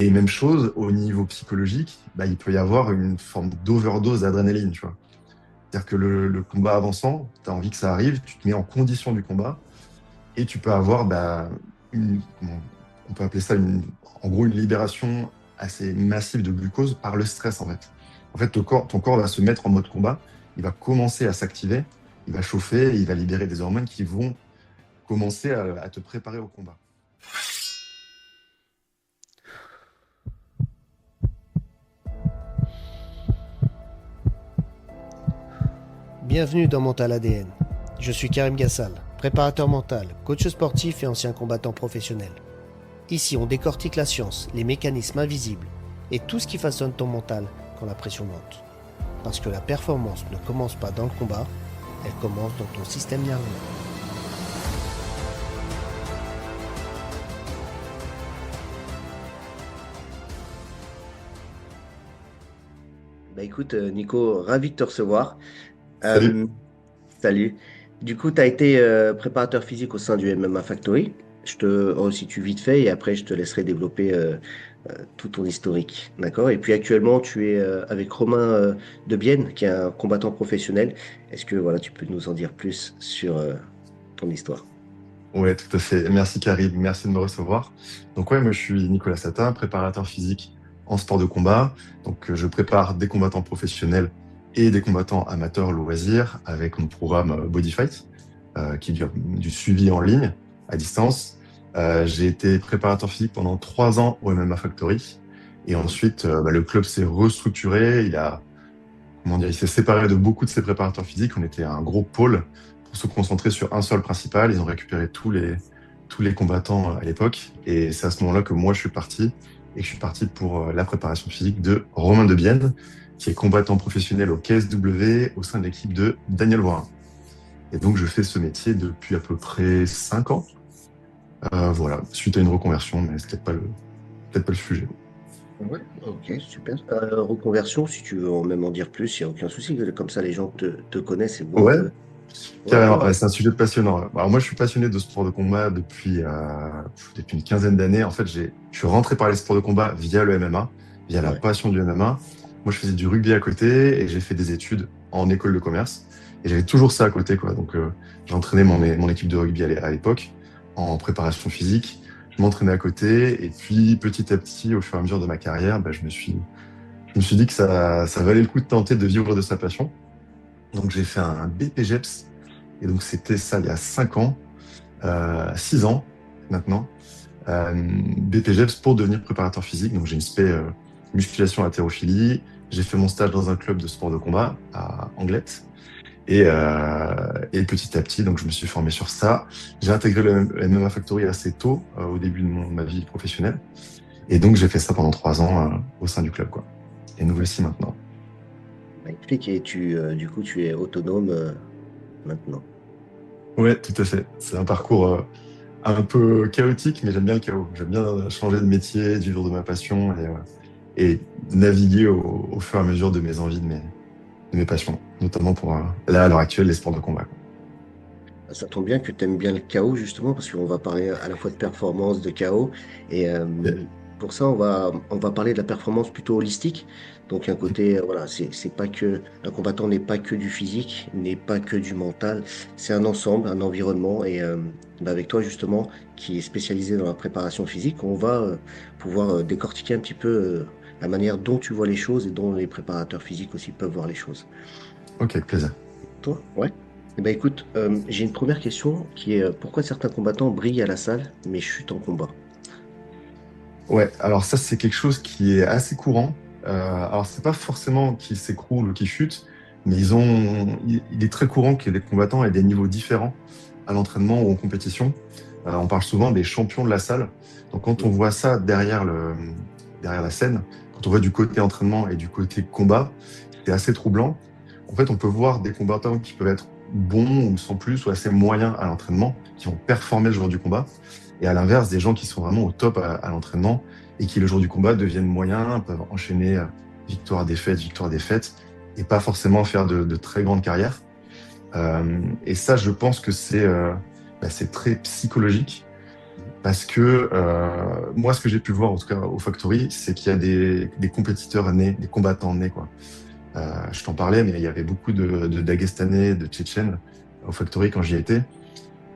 Et même chose, au niveau psychologique, bah, il peut y avoir une forme d'overdose d'adrénaline, tu vois. C'est-à-dire que le combat avançant, tu as envie que ça arrive, tu te mets en condition du combat et tu peux avoir, bah, on peut appeler ça en gros une libération assez massive de glucose par le stress en fait. En fait, ton corps va se mettre en mode combat, il va commencer à s'activer, il va chauffer, et il va libérer des hormones qui vont commencer à te préparer au combat. Bienvenue dans Mental ADN. Je suis Karim Gassal, préparateur mental, coach sportif et ancien combattant professionnel. Ici, on décortique la science, les mécanismes invisibles et tout ce qui façonne ton mental quand la pression monte. Parce que la performance ne commence pas dans le combat, elle commence dans ton système nerveux. Bah écoute, Nico, ravi de te recevoir. Salut. Euh, Salut. Du coup, tu as été préparateur physique au sein du MMA Factory. Je te resitue vite fait et après, je te laisserai développer tout ton historique. D'accord? Et puis actuellement, tu es avec Romain de Bienne, qui est un combattant professionnel. Est-ce que voilà, tu peux nous en dire plus sur ton histoire? Ouais, tout à fait. Merci Karim, merci de me recevoir. Donc ouais, moi je suis Nicolas Satin, préparateur physique en sport de combat. Donc je prépare des combattants professionnels et des combattants amateurs loisirs avec mon programme Body Fight, qui dure du suivi en ligne, à distance. J'ai été préparateur physique pendant 3 ans au MMA Factory. Et Mhm. ensuite, bah, le club s'est restructuré. Comment dire, il s'est séparé de beaucoup de ses préparateurs physiques. On était un gros pôle pour se concentrer sur un seul principal. Ils ont récupéré tous les combattants à l'époque. Et c'est à ce moment-là que moi, je suis parti. Et que je suis parti pour la préparation physique de Romain de Bienne, qui est combattant professionnel au KSW au sein de l'équipe de Daniel Voirin. Et donc, je fais ce métier depuis à peu près 5 ans. Voilà, suite à une reconversion, mais c'est peut-être pas le sujet. Ouais, ok, super. Reconversion, si tu veux même en dire plus, il n'y a aucun souci. Comme ça, les gens te connaissent et voient Ouais, que. Ouais, carrément, ouais, ouais, c'est un sujet passionnant. Alors moi, je suis passionné de sport de combat depuis une quinzaine d'années. En fait, je suis rentré par les sports de combat via le MMA, via la ouais. passion du MMA. Moi, je faisais du rugby à côté et j'ai fait des études en école de commerce. Et j'avais toujours ça à côté, quoi. Donc, j'entraînais mon équipe de rugby à l'époque en préparation physique. Je m'entraînais à côté et puis petit à petit, au fur et à mesure de ma carrière, bah, je me suis dit que ça valait le coup de tenter de vivre de sa passion. Donc, j'ai fait un BPGEPS et donc, c'était ça il y a 5 ans, 6 ans maintenant. BPGEPS pour devenir préparateur physique. Donc, j'ai une spé musculation haltérophilie. J'ai fait mon stage dans un club de sport de combat à Anglette. Et petit à petit, donc, je me suis formé sur ça. J'ai intégré le MMA Factory assez tôt, au début de ma vie professionnelle. Et donc, j'ai fait ça pendant 3 ans, au sein du club, quoi. Et nous voici maintenant. Magnifique. Et du coup, tu es autonome maintenant. Ouais, tout à fait. C'est un parcours un peu chaotique, mais j'aime bien le chaos. J'aime bien changer de métier, vivre de ma passion et naviguer au fur et à mesure de mes envies, de mes passions, notamment pour, là, à l'heure actuelle, les sports de combat, quoi. Ça tombe bien que tu aimes bien le chaos, justement, parce qu'on va parler à la fois de performance, de chaos. Et Et- pour ça, on va parler de la performance plutôt holistique. Donc, un côté, voilà, c'est pas que, un combattant n'est pas que du physique, n'est pas que du mental. C'est un ensemble, un environnement. Et bah, avec toi, justement, qui est spécialisé dans la préparation physique, on va pouvoir décortiquer un petit peu la manière dont tu vois les choses et dont les préparateurs physiques aussi peuvent voir les choses. Ok, avec plaisir. Toi? Ouais. Eh ben écoute, j'ai une première question qui est pourquoi certains combattants brillent à la salle mais chutent en combat? Ouais, alors ça, c'est quelque chose qui est assez courant. Alors, c'est pas forcément qu'ils s'écroulent ou qu'ils chutent, mais il est très courant que les combattants aient des niveaux différents à l'entraînement ou en compétition. On parle souvent des champions de la salle. Donc, quand on Mhm. voit ça derrière la scène, quand on voit du côté entraînement et du côté combat, c'est assez troublant. En fait, on peut voir des combattants qui peuvent être bons ou sans plus ou assez moyens à l'entraînement, qui vont performer le jour du combat. Et à l'inverse, des gens qui sont vraiment au top à l'entraînement et qui, le jour du combat, deviennent moyens, peuvent enchaîner victoire-défaite, victoire-défaite, et pas forcément faire de très grandes carrières. Et ça, je pense que c'est très psychologique. Parce que moi, ce que j'ai pu voir, en tout cas au Factory, c'est qu'il y a des compétiteurs nés, des combattants nés, quoi. Je t'en parlais, mais il y avait beaucoup de Dagestanais, de Tchétchènes au Factory quand j'y étais,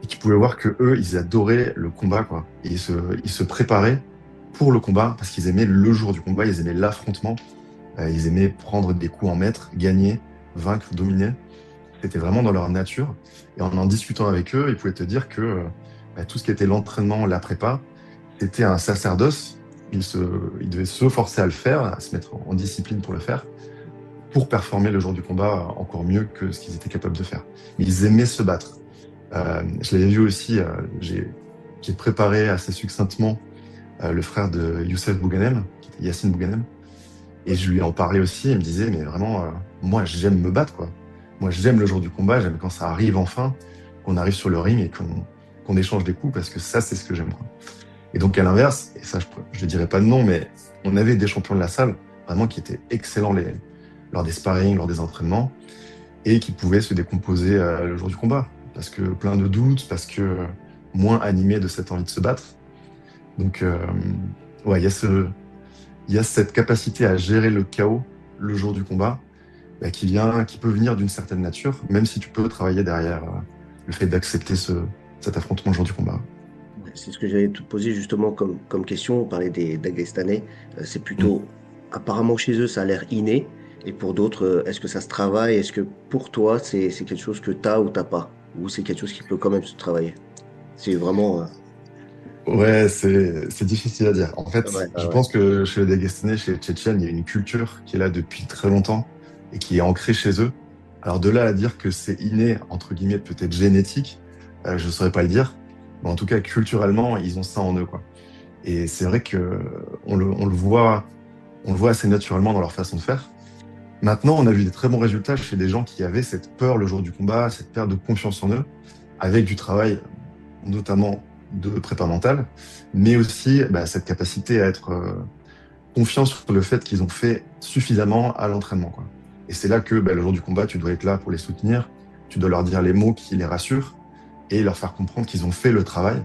et qui pouvaient voir que eux, ils adoraient le combat, quoi. Et ils se préparaient pour le combat parce qu'ils aimaient le jour du combat, ils aimaient l'affrontement, ils aimaient prendre des coups en maître, gagner, vaincre, dominer. C'était vraiment dans leur nature. Et en discutant avec eux, ils pouvaient te dire que tout ce qui était l'entraînement, la prépa, c'était un sacerdoce. Ils devaient se forcer à le faire, à se mettre en discipline pour le faire, pour performer le jour du combat encore mieux que ce qu'ils étaient capables de faire. Mais ils aimaient se battre. Je l'avais vu aussi, j'ai préparé assez succinctement le frère de Youssef Bouganem, qui était Yacine Bouganem, et je lui en parlais aussi, il me disait, mais vraiment, moi j'aime me battre, quoi. Moi j'aime le jour du combat, j'aime quand ça arrive enfin, qu'on arrive sur le ring et qu'on échange des coups, parce que ça c'est ce que j'aime, quoi. Et donc à l'inverse, et ça je ne dirais pas de nom, mais on avait des champions de la salle, vraiment qui étaient excellents lors des sparring, lors des entraînements, et qui pouvaient se décomposer le jour du combat, parce que plein de doutes, parce que moins animés de cette envie de se battre. Donc ouais, il y a cette capacité à gérer le chaos le jour du combat, qui peut venir d'une certaine nature, même si tu peux travailler derrière le fait d'accepter cet affrontement le jour du combat. Ouais, c'est ce que j'allais te poser justement comme question. On parlait des Dagestanais. C'est Mm. plutôt, apparemment chez eux, ça a l'air inné. Et pour d'autres, est-ce que ça se travaille? Est-ce que pour toi, c'est quelque chose que tu as ou t'as pas? Ou c'est quelque chose qui peut quand même se travailler? C'est vraiment. Ouais, c'est difficile à dire. En fait, Ouais, ouais, je ouais. pense que chez les Dagestanais, chez les Tchétchènes, il y a une culture qui est là depuis très longtemps et qui est ancrée chez eux. Alors de là à dire que c'est inné, entre guillemets, peut-être génétique, je ne saurais pas le dire. Mais en tout cas, culturellement, ils ont ça en eux, quoi. Et c'est vrai que on le voit assez naturellement dans leur façon de faire. Maintenant, on a vu des très bons résultats chez des gens qui avaient cette peur le jour du combat, cette perte de confiance en eux, avec du travail, notamment de prépa mentale, mais aussi cette capacité à être confiant sur le fait qu'ils ont fait suffisamment à l'entraînement, quoi. Et c'est là que le jour du combat, tu dois être là pour les soutenir, tu dois leur dire les mots qui les rassurent et leur faire comprendre qu'ils ont fait le travail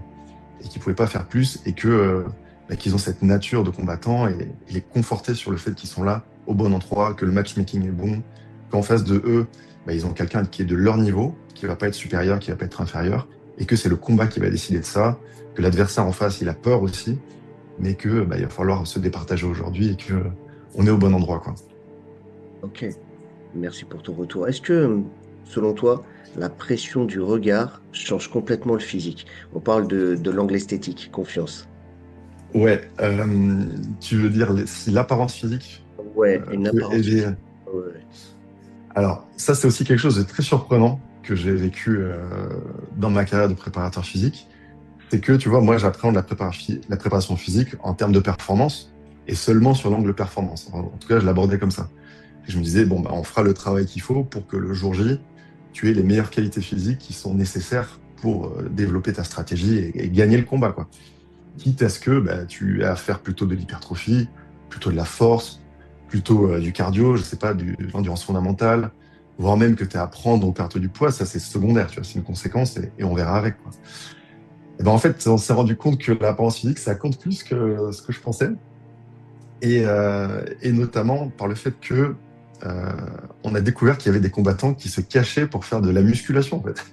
et qu'ils ne pouvaient pas faire plus et qu'ils ont cette nature de combattant et les conforter sur le fait qu'ils sont là au bon endroit, que le matchmaking est bon, qu'en face de eux, ils ont quelqu'un qui est de leur niveau, qui ne va pas être supérieur, qui ne va pas être inférieur, et que c'est le combat qui va décider de ça, que l'adversaire en face, il a peur aussi, mais que il va falloir se départager aujourd'hui et que on est au bon endroit, quoi. Ok. Merci pour ton retour. Est-ce que, selon toi, la pression du regard change complètement le physique? On parle de l'angle esthétique, confiance. Ouais, tu veux dire si l'apparence physique Ouais, une peut apparence aider. physique. Ouais, ouais. Alors, ça, c'est aussi quelque chose de très surprenant que j'ai vécu dans ma carrière de préparateur physique. C'est que, tu vois, moi, j'appréhende la préparation physique en termes de performance et seulement sur l'angle performance. En tout cas, je l'abordais comme ça. Et je me disais, bon, on fera le travail qu'il faut pour que le jour J, tu aies les meilleures qualités physiques qui sont nécessaires pour développer ta stratégie et gagner le combat, quoi. Quitte à ce que tu aies à faire plutôt de l'hypertrophie, plutôt de la force, plutôt du cardio, je sais pas, de l'endurance fondamentale, voire même que tu aies à prendre ou perdre du poids, ça c'est secondaire, tu vois, c'est une conséquence et on verra avec, quoi. Et en fait, on s'est rendu compte que l'apparence physique, ça compte plus que ce que je pensais. Et notamment par le fait que euh, on a découvert qu'il y avait des combattants qui se cachaient pour faire de la musculation, en fait.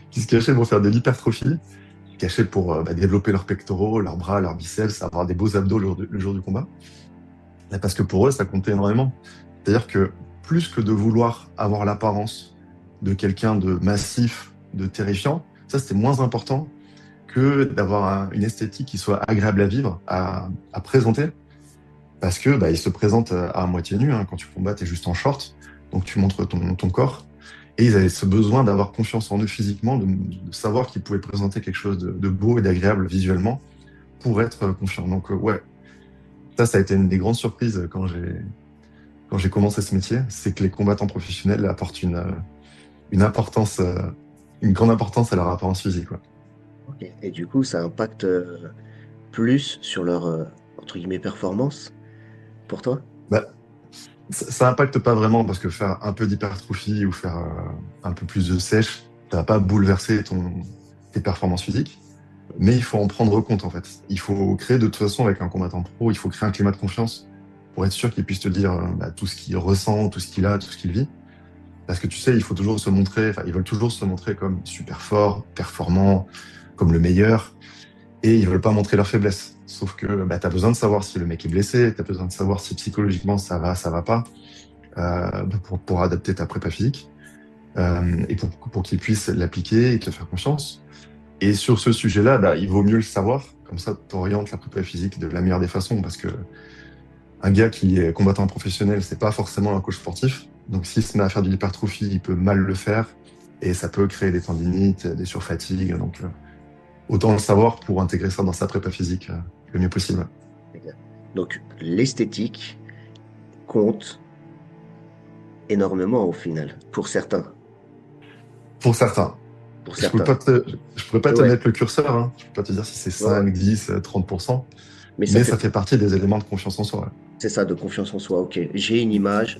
Qui se cachaient pour faire de l'hypertrophie, qui se cachaient pour développer leurs pectoraux, leurs bras, leurs biceps, avoir des beaux abdos le jour du combat. Et parce que pour eux, ça comptait énormément. C'est-à-dire que plus que de vouloir avoir l'apparence de quelqu'un de massif, de terrifiant, ça c'était moins important que d'avoir une esthétique qui soit agréable à vivre, à présenter, parce que il se présentent à moitié nu, hein. Quand tu combats, tu es juste en short, donc tu montres ton corps. Et ils avaient ce besoin d'avoir confiance en eux physiquement, de savoir qu'ils pouvaient présenter quelque chose de beau et d'agréable visuellement pour être confiants. Donc ouais, ça a été une des grandes surprises quand j'ai commencé ce métier, c'est que les combattants professionnels apportent une importance, une grande importance à leur apparence physique, quoi. Ok. Et du coup, ça impacte plus sur leur, entre guillemets, performance pour toi? Bah, ça impacte pas vraiment parce que faire un peu d'hypertrophie ou faire un peu plus de sèche, ça va pas bouleverser tes performances physiques. mais il faut en prendre compte en fait. Il faut créer de toute façon avec un combattant pro, il faut créer un climat de confiance pour être sûr qu'il puisse te dire tout ce qu'il ressent, tout ce qu'il a, tout ce qu'il vit. Parce que tu sais, il faut toujours se montrer, enfin, ils veulent toujours se montrer comme super fort, performant, comme le meilleur, et ils veulent pas montrer leurs faiblesses. Sauf que tu as besoin de savoir si le mec est blessé, tu as besoin de savoir si psychologiquement ça va pas, pour adapter ta prépa physique, et pour qu'ils puissent l'appliquer et te faire confiance. Et sur ce sujet-là, il vaut mieux le savoir, comme ça tu orientes la prépa physique de la meilleure des façons, parce que un gars qui est combattant professionnel, c'est pas forcément un coach sportif. Donc s'il se met à faire de l'hypertrophie, il peut mal le faire et ça peut créer des tendinites, des surfatigues. Donc autant le savoir pour intégrer ça dans sa prépa physique le mieux possible. Donc, l'esthétique compte énormément au final, pour certains. Pour certains, Pour je peux certains. je pourrais pas te Ouais, mettre le curseur, hein. Je peux pas te dire si c'est ouais, ouais. 5, 10, 30%, Mais ça mais fait ça fait partie des éléments de confiance en soi. C'est ça, de confiance en soi. Ok, j'ai une image,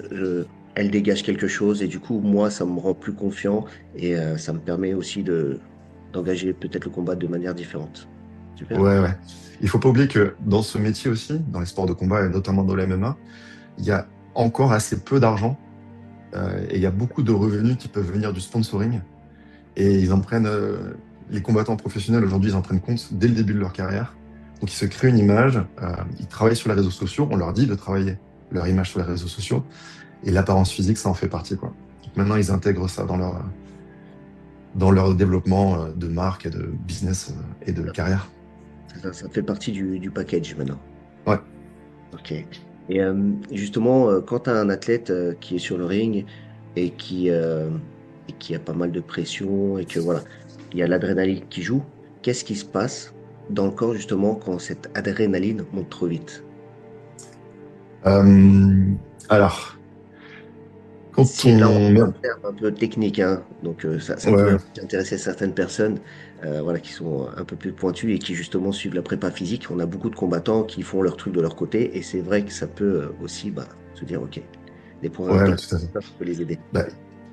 elle dégage quelque chose et du coup, moi, ça me rend plus confiant et ça me permet aussi d'engager peut-être le combat de manière différente. Super. Ouais, ouais. Il faut pas oublier que dans ce métier aussi, dans les sports de combat et notamment dans le MMA, il y a encore assez peu d'argent, et il y a beaucoup de revenus qui peuvent venir du sponsoring. Et les combattants professionnels aujourd'hui, ils en prennent compte dès le début de leur carrière. Donc ils se créent une image, ils travaillent sur les réseaux sociaux, on leur dit de travailler leur image sur les réseaux sociaux, et l'apparence physique, ça en fait partie, quoi. Donc maintenant, ils intègrent ça dans leur développement de marque et de business et de carrière. Ça fait partie du package maintenant. Ouais. Ok. Et justement, quand tu as un athlète qui est sur le ring et et qui a pas mal de pression et que voilà, il y a l'adrénaline qui joue, qu'est-ce qui se passe dans le corps justement quand cette adrénaline monte trop vite? Euh, alors, quand Si là, on on... prend un terme un peu technique, hein, donc ça Ouais, pourrait ouais. aussi intéresser certaines personnes voilà, qui sont un peu plus pointues et qui justement suivent la prépa physique. On a beaucoup de combattants qui font leur truc de leur côté et c'est vrai que ça peut aussi se dire, OK, des points Ouais, ouais, techniques, tout à fait. ça peut les aider. Bah,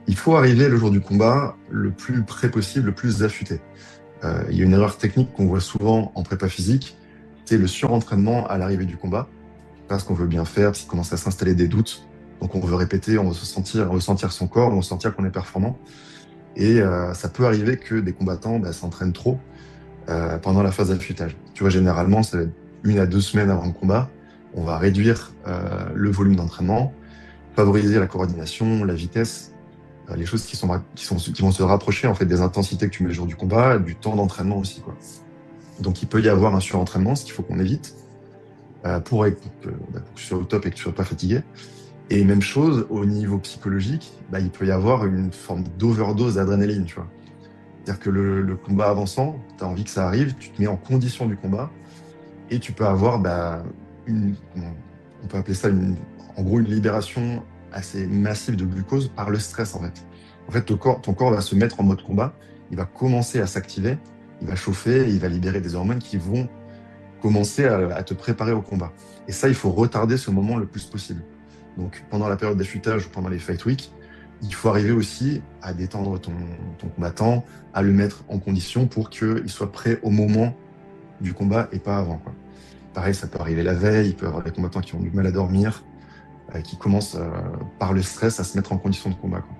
il faut arriver le jour du combat le plus près possible, le plus affûté. Il y a une erreur technique qu'on voit souvent en prépa physique, c'est le surentraînement à l'arrivée du combat. Pas ce qu'on veut bien faire, parce qu'il commence à s'installer des doutes. Donc on veut répéter, on veut sentir son corps, on veut sentir qu'on est performant. Et ça peut arriver que des combattants s'entraînent trop pendant la phase d'affûtage. Tu vois, généralement, ça va être 1 à 2 semaines avant le combat. On va réduire le volume d'entraînement, favoriser la coordination, la vitesse, les choses qui vont se rapprocher en fait des intensités que tu mets le jour du combat, du temps d'entraînement aussi, quoi. Donc il peut y avoir un surentraînement, ce qu'il faut qu'on évite pour que tu sois au top et que tu sois pas fatigué. Et même chose au niveau psychologique, il peut y avoir une forme d'overdose d'adrénaline, tu vois. C'est-à-dire que le combat avançant, tu as envie que ça arrive, tu te mets en condition du combat et tu peux avoir on peut appeler ça en gros une libération assez massive de glucose par le stress en fait. En fait, ton corps va se mettre en mode combat, il va commencer à s'activer, il va chauffer, et il va libérer des hormones qui vont commencer à te préparer au combat. Et ça, il faut retarder ce moment le plus possible. Donc pendant la période d'affûtage ou pendant les fight week, il faut arriver aussi à détendre ton combattant, à le mettre en condition pour qu'il soit prêt au moment du combat et pas avant, quoi. Pareil, ça peut arriver la veille, il peut y avoir des combattants qui ont du mal à dormir, qui commencent par le stress à se mettre en condition de combat, quoi.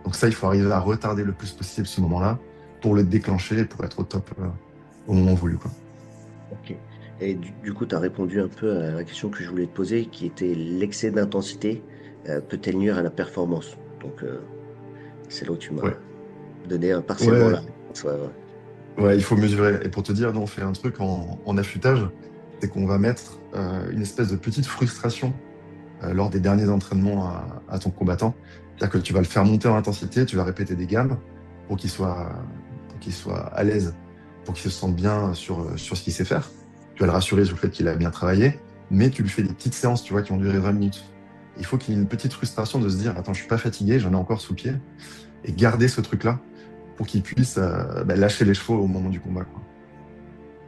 Donc ça, il faut arriver à retarder le plus possible ce moment-là pour le déclencher et pour être au top au moment voulu, quoi. OK. Et du coup, tu as répondu un peu à la question que je voulais te poser, qui était l'excès d'intensité peut-elle nuire à la performance? Donc, c'est là où tu Ouais, m'as donné partiellement ouais, la réponse. Ouais, ouais. ouais, il faut mesurer. Et pour te dire, nous, on fait un truc en affûtage, c'est qu'on va mettre une espèce de petite frustration lors des derniers entraînements à ton combattant. C'est-à-dire que tu vas le faire monter en intensité, tu vas répéter des gammes pour pour qu'il soit à l'aise, pour qu'il se sente bien sur ce qu'il sait faire. Tu vas le rassurer sur le fait qu'il a bien travaillé, mais tu lui fais des petites séances, tu vois, qui ont duré 20 minutes. Il faut qu'il y ait une petite frustration de se dire, attends, je suis pas fatigué, j'en ai encore sous le pied, et garder ce truc-là pour qu'il puisse lâcher les chevaux au moment du combat, quoi.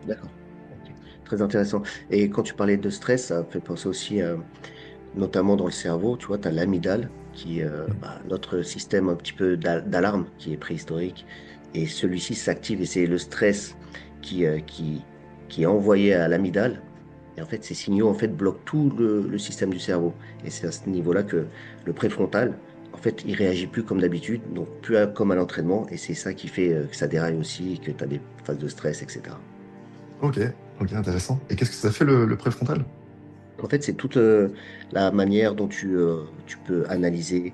D'accord. Ok. Très intéressant. Et quand tu parlais de stress, ça me fait penser aussi, notamment dans le cerveau, tu vois, tu as l'amygdale, qui est notre système un petit peu d'alarme, qui est préhistorique. Et celui-ci s'active et c'est le stress qui est envoyé à l'amygdale. Et en fait, ces signaux en fait, bloquent tout le système du cerveau. Et c'est à ce niveau-là que le préfrontal, en fait, il réagit plus comme d'habitude, donc plus comme à l'entraînement. Et c'est ça qui fait que ça déraille aussi, que tu as des phases de stress, etc. Ok, ok, intéressant. Et qu'est-ce que ça fait le préfrontal? En fait, c'est toute la manière dont tu peux analyser,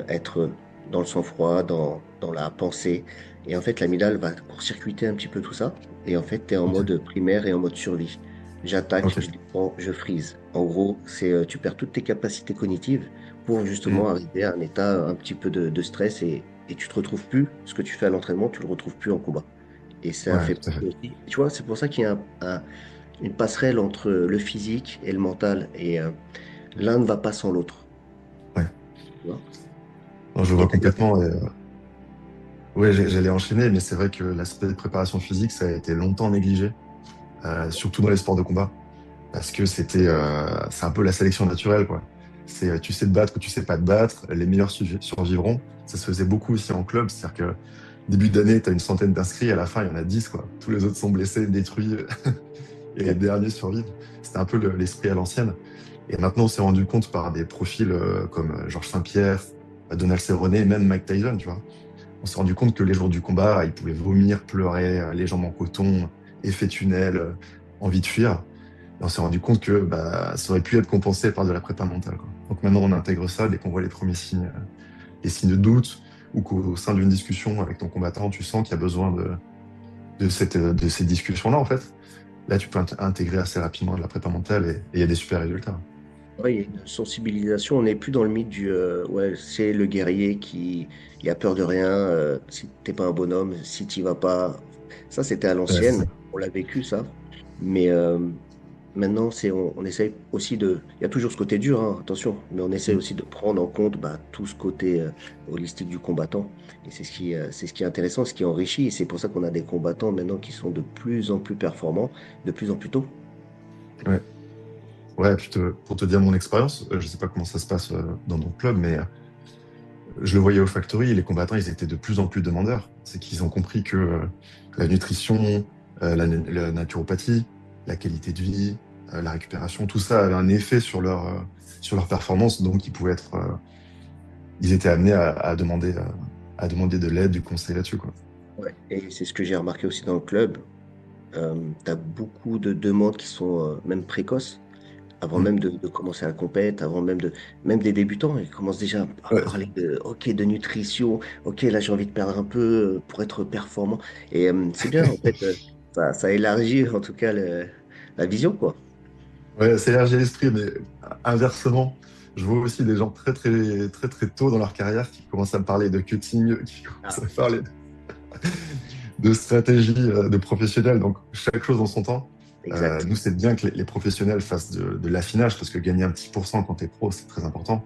être dans le sang-froid, dans la pensée. Et en fait, l'amygdale va court-circuiter un petit peu tout ça. Et en fait, tu es en Ok, mode primaire et en mode survie. J'attaque, je ok. défends, je freeze. En gros, tu perds toutes tes capacités cognitives pour justement Hmm. arriver à un état un petit peu de stress et tu te retrouves plus. Ce que tu fais à l'entraînement, tu le retrouves plus en combat. Et ça Ouais, fait tout à fait. partie aussi. Tu vois, c'est pour ça qu'il y a une passerelle entre le physique et le mental. Et l'un ne va pas sans l'autre. Ouais. Tu vois. Non, je Et vois d'ailleurs, complètement. Ouais, j'allais enchaîner, mais c'est vrai que l'aspect de préparation physique, ça a été longtemps négligé, surtout dans les sports de combat, parce que c'est un peu la sélection naturelle, quoi. Tu sais te battre ou tu sais pas te battre, les meilleurs survivront. Ça se faisait beaucoup aussi en club, c'est-à-dire que début d'année, tu as une centaine d'inscrits, à la fin, il y en a 10, quoi. Tous les autres sont blessés, détruits, et les exactement. derniers survivent. C'était un peu l'esprit à l'ancienne. Et maintenant, on s'est rendu compte par des profils comme Georges Saint-Pierre, Donald Cerrone, même Mike Tyson, tu vois. On s'est rendu compte que les jours du combat, ils pouvaient vomir, pleurer, les jambes en coton, effet tunnel, envie de fuir. Et on s'est rendu compte que bah, ça aurait pu être compensé par de la prépa mentale, quoi. Donc maintenant, on intègre ça dès qu'on voit les premiers signes, les signes de doute, ou qu'au sein d'une discussion avec ton combattant, tu sens qu'il y a besoin de ces discussions-là, en fait. Là, tu peux intégrer assez rapidement de la prépa mentale et il y a des super résultats. Ouais, il y a une sensibilisation. On n'est plus dans le mythe du ouais, c'est le guerrier qui il a peur de rien. Si t'es pas un bonhomme, si t'y vas pas. Ça, c'était à Ouais, c'est ça. l'ancienne. On l'a vécu, ça. Mais maintenant, on essaye aussi de. Il y a toujours ce côté dur, hein, attention, mais on essaye Mm. aussi de prendre en compte bah, tout ce côté holistique du combattant. Et c'est ce qui est intéressant, ce qui enrichit. Et c'est pour ça qu'on a des combattants maintenant qui sont de plus en plus performants, de plus en plus tôt. Ouais. Ouais, puis pour te dire mon expérience, je sais pas comment ça se passe dans ton club, mais je le voyais au Factory, les combattants, ils étaient de plus en plus demandeurs. C'est qu'ils ont compris que la nutrition, la naturopathie, la qualité de vie, la récupération, tout ça avait un effet sur leur performance, donc ils étaient amenés à demander de l'aide, du conseil là-dessus, quoi. Ouais. Et c'est ce que j'ai remarqué aussi dans le club. Tu as beaucoup de demandes qui sont même précoces, avant Mm. même de commencer la compète, avant même des débutants. Ils commencent déjà à Ouais, parler ok, de nutrition. Ok, là, j'ai envie de perdre un peu pour être performant. Et c'est bien, en fait, ça élargit en tout cas la vision, quoi. ouais, c'est élargi l'esprit, mais inversement, je vois aussi des gens très, très, très, très tôt dans leur carrière qui commencent à me parler de cutting, qui commencent Ah, à parler de stratégie de professionnels. Donc, chaque chose en son temps. exact. Nous, c'est bien que les professionnels fassent de l'affinage parce que gagner un petit pourcent quand tu es pro, c'est très important.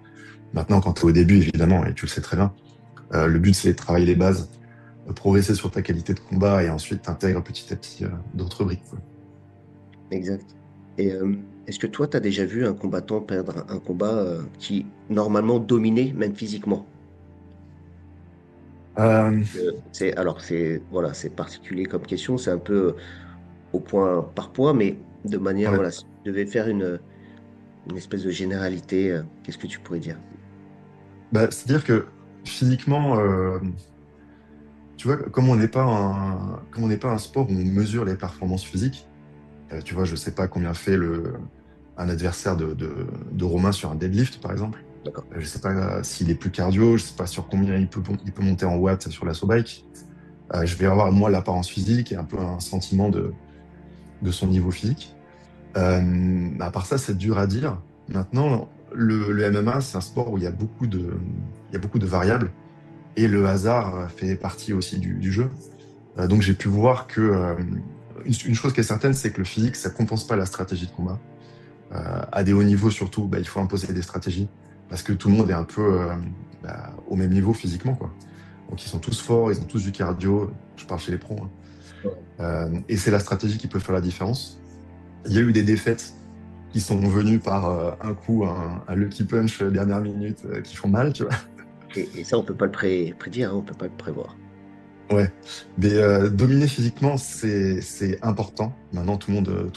Maintenant, quand tu es au début, évidemment, et tu le sais très bien, le but, c'est de travailler les bases, progresser sur ta qualité de combat et ensuite t'intègres petit à petit d'autres briques, quoi. Exact. Et est-ce que toi, tu as déjà vu un combattant perdre un combat qui, normalement, dominait, même physiquement? Euh, Voilà, c'est particulier comme question, c'est un peu au point par point, mais de manière, ouais. voilà, si tu devais faire une espèce de généralité, qu'est-ce que tu pourrais dire? Bah, c'est-à-dire que physiquement, tu vois, comme on n'est pas un sport où on mesure les performances physiques, tu vois, je sais pas combien fait un adversaire de Romain sur un deadlift, par exemple. D'accord. Je sais pas s'il est plus cardio, je sais pas sur combien il peut monter en watts sur l'assaut bike. Je vais avoir, moi, l'apparence physique et un peu un sentiment de son niveau physique. À part ça, c'est dur à dire. Maintenant, le MMA, c'est un sport où il y a beaucoup de variables et le hasard fait partie aussi du jeu. Donc j'ai pu voir que une chose qui est certaine, c'est que le physique, ça compense pas la stratégie de combat. À des hauts niveaux surtout, bah, il faut imposer des stratégies parce que tout le monde est un peu au même niveau physiquement, quoi. Donc ils sont tous forts, ils ont tous du cardio. Je parle chez les pros, hein. Ouais. Et c'est la stratégie qui peut faire la différence. Il y a eu des défaites qui sont venues par un coup, un lucky punch dernière minute qui font mal, tu vois. Et ça, on peut pas le prédire, hein, on peut pas le prévoir. Ouais, mais dominer physiquement, c'est important. Maintenant, tout le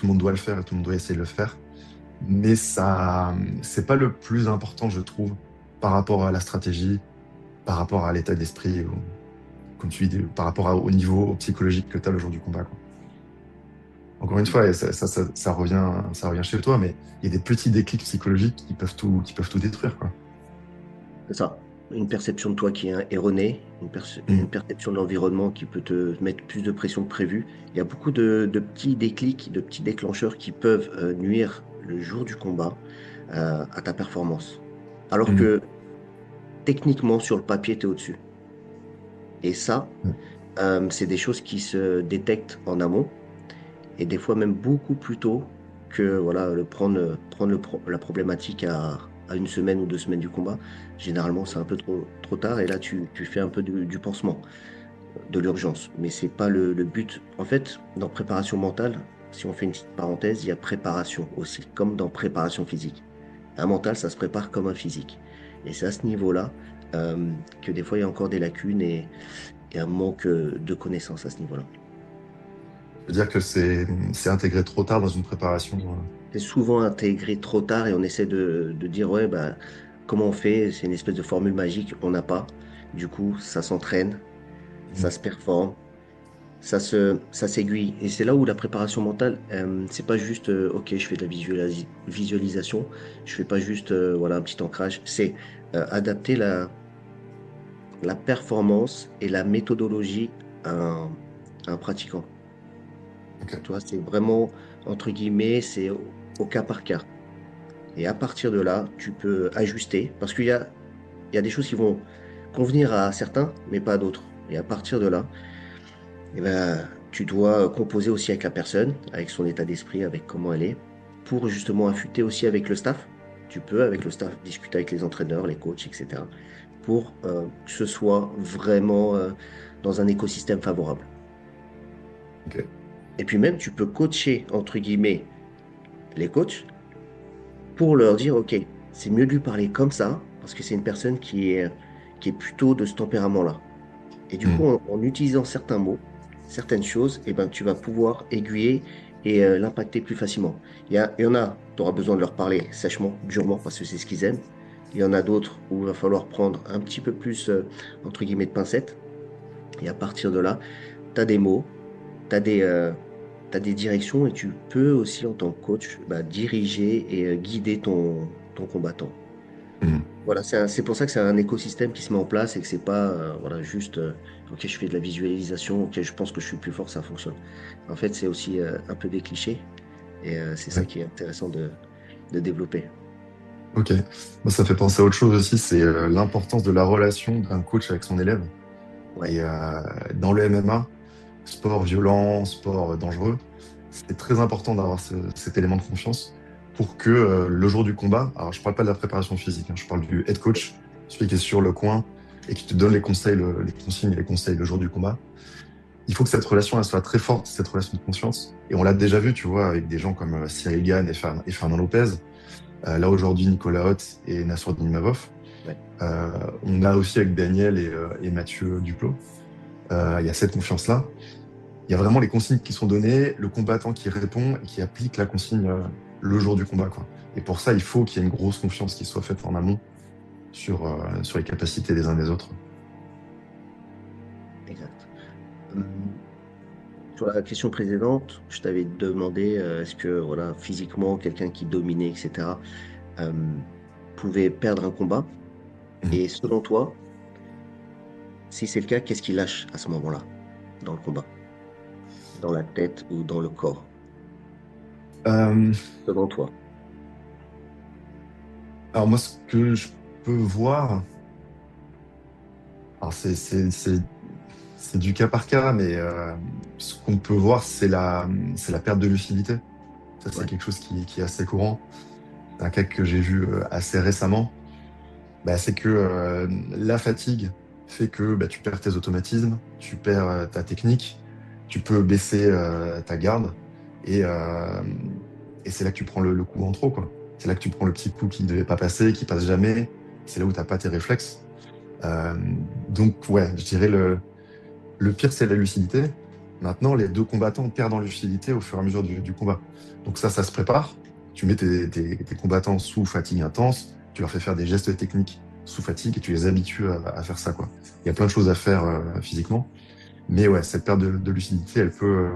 monde doit le faire et tout le monde doit essayer de le faire. Mais ça, c'est pas le plus important, je trouve, par rapport à la stratégie, par rapport à l'état d'esprit, comme tu dis, par rapport au niveau psychologique que tu as le jour du combat, quoi. Encore une fois, et ça revient chez toi, mais il y a des petits déclics psychologiques qui peuvent tout détruire, quoi. C'est ça. Une perception de toi qui est erronée, une Mm. perception de l'environnement qui peut te mettre plus de pression que prévu. Il y a beaucoup de petits déclics, de petits déclencheurs qui peuvent nuire le jour du combat à ta performance. Alors Mm. que techniquement, sur le papier, tu es au-dessus. Et ça, Ouais. c'est des choses qui se détectent en amont et des fois même beaucoup plus tôt que voilà, prendre la problématique à une semaine ou 2 semaines du combat. Généralement, c'est un peu trop tard et là, tu fais un peu du pansement, de l'urgence. Mais c'est pas le but. En fait, dans préparation mentale, si on fait une petite parenthèse, il y a préparation aussi, comme dans préparation physique. Un mental, ça se prépare comme un physique. Et c'est à ce niveau-là que des fois, il y a encore des lacunes et un manque de connaissances à ce niveau-là. C'est-à-dire que c'est intégré trop tard dans une préparation. C'est souvent intégré trop tard et on essaie de dire, ouais, bah, comment on fait? C'est une espèce de formule magique, on n'a pas. Du coup, ça s'entraîne, ça Mm. se performe, ça s'aiguille. Et c'est là où la préparation mentale, c'est pas juste, ok, je fais de la visualisation, je fais pas juste, voilà, un petit ancrage. C'est adapter la performance et la méthodologie à un pratiquant. Ok. Tu vois, c'est vraiment, entre guillemets, c'est au cas par cas. Et à partir de là, tu peux ajuster parce qu'il y a des choses qui vont convenir à certains, mais pas à d'autres. Et à partir de là, eh ben, tu dois composer aussi avec la personne, avec son état d'esprit, avec comment elle est, pour justement affûter aussi avec le staff. Tu peux, avec le staff, discuter avec les entraîneurs, les coachs, etc., pour que ce soit vraiment dans un écosystème favorable. Ok. Et puis même, tu peux coacher, entre guillemets, les coachs pour leur dire, OK, c'est mieux de lui parler comme ça, parce que c'est une personne qui est plutôt de ce tempérament-là. Et du coup, Mm. en utilisant certains mots, certaines choses, eh ben, tu vas pouvoir aiguiller et l'impacter plus facilement. Il y en a, tu auras besoin de leur parler sèchement, durement, parce que c'est ce qu'ils aiment. Il y en a d'autres où il va falloir prendre un petit peu plus, entre guillemets, de pincettes. Et à partir de là, tu as des mots, tu as des directions et tu peux aussi, en tant que coach, bah, diriger et guider ton combattant. Mm. Voilà, c'est pour ça que c'est un écosystème qui se met en place et que c'est pas voilà, juste OK, je fais de la visualisation, OK, je pense que je suis plus fort, ça fonctionne. En fait, c'est aussi un peu des clichés et c'est ça Ouais. qui est intéressant de développer. Ok. Moi, ça fait penser à autre chose aussi, c'est l'importance de la relation d'un coach avec son élève. Ouais, Et dans le MMA, sport violent, sport dangereux, c'est très important d'avoir cet élément de confiance pour que le jour du combat, alors je ne parle pas de la préparation physique, hein, je parle du head coach, celui qui est sur le coin et qui te donne les conseils, les consignes et les conseils le jour du combat. Il faut que cette relation elle soit très forte, cette relation de confiance. Et on l'a déjà vu, tu vois, avec des gens comme Cyril Gane et Fernand Lopez. Là aujourd'hui, Nicolas Hoth et Nassourdine Imavov. ouais, On a aussi avec Daniel et Mathieu Duclos. Il y a cette confiance-là. Il y a vraiment les consignes qui sont données, le combattant qui répond et qui applique la consigne le jour du combat, quoi. Et pour ça, il faut qu'il y ait une grosse confiance qui soit faite en amont sur les capacités des uns des autres. exact. Hum, Sur la question précédente, je t'avais demandé est-ce que voilà, physiquement, quelqu'un qui dominait, etc., euh, pouvait perdre un combat. Mhm. Et selon toi, si c'est le cas, qu'est-ce qu'il lâche à ce moment-là dans le combat? Dans la tête ou dans le corps, Euh, selon toi? alors moi, ce que je peux voir, alors c'est du cas par cas, mais ce qu'on peut voir, c'est la perte de lucidité. Ça, c'est Ouais, quelque chose qui est assez courant. C'est un cas que j'ai vu assez récemment. Bah, c'est que la fatigue fait que bah, tu perds tes automatismes, tu perds ta technique, tu peux baisser ta garde et, euh, et c'est là que tu prends le coup en trop, quoi. C'est là que tu prends le petit coup qui ne devait pas passer, qui passe jamais. C'est là où tu n'as pas tes réflexes. Donc, ouais, je dirais Le pire, c'est la lucidité. Maintenant, les deux combattants perdent en lucidité au fur et à mesure du combat. Donc ça se prépare. Tu mets tes combattants sous fatigue intense, tu leur fais faire des gestes techniques sous fatigue et tu les habitues à faire ça, quoi. Il y a plein de choses à faire physiquement. Mais ouais, cette perte de lucidité, elle peut.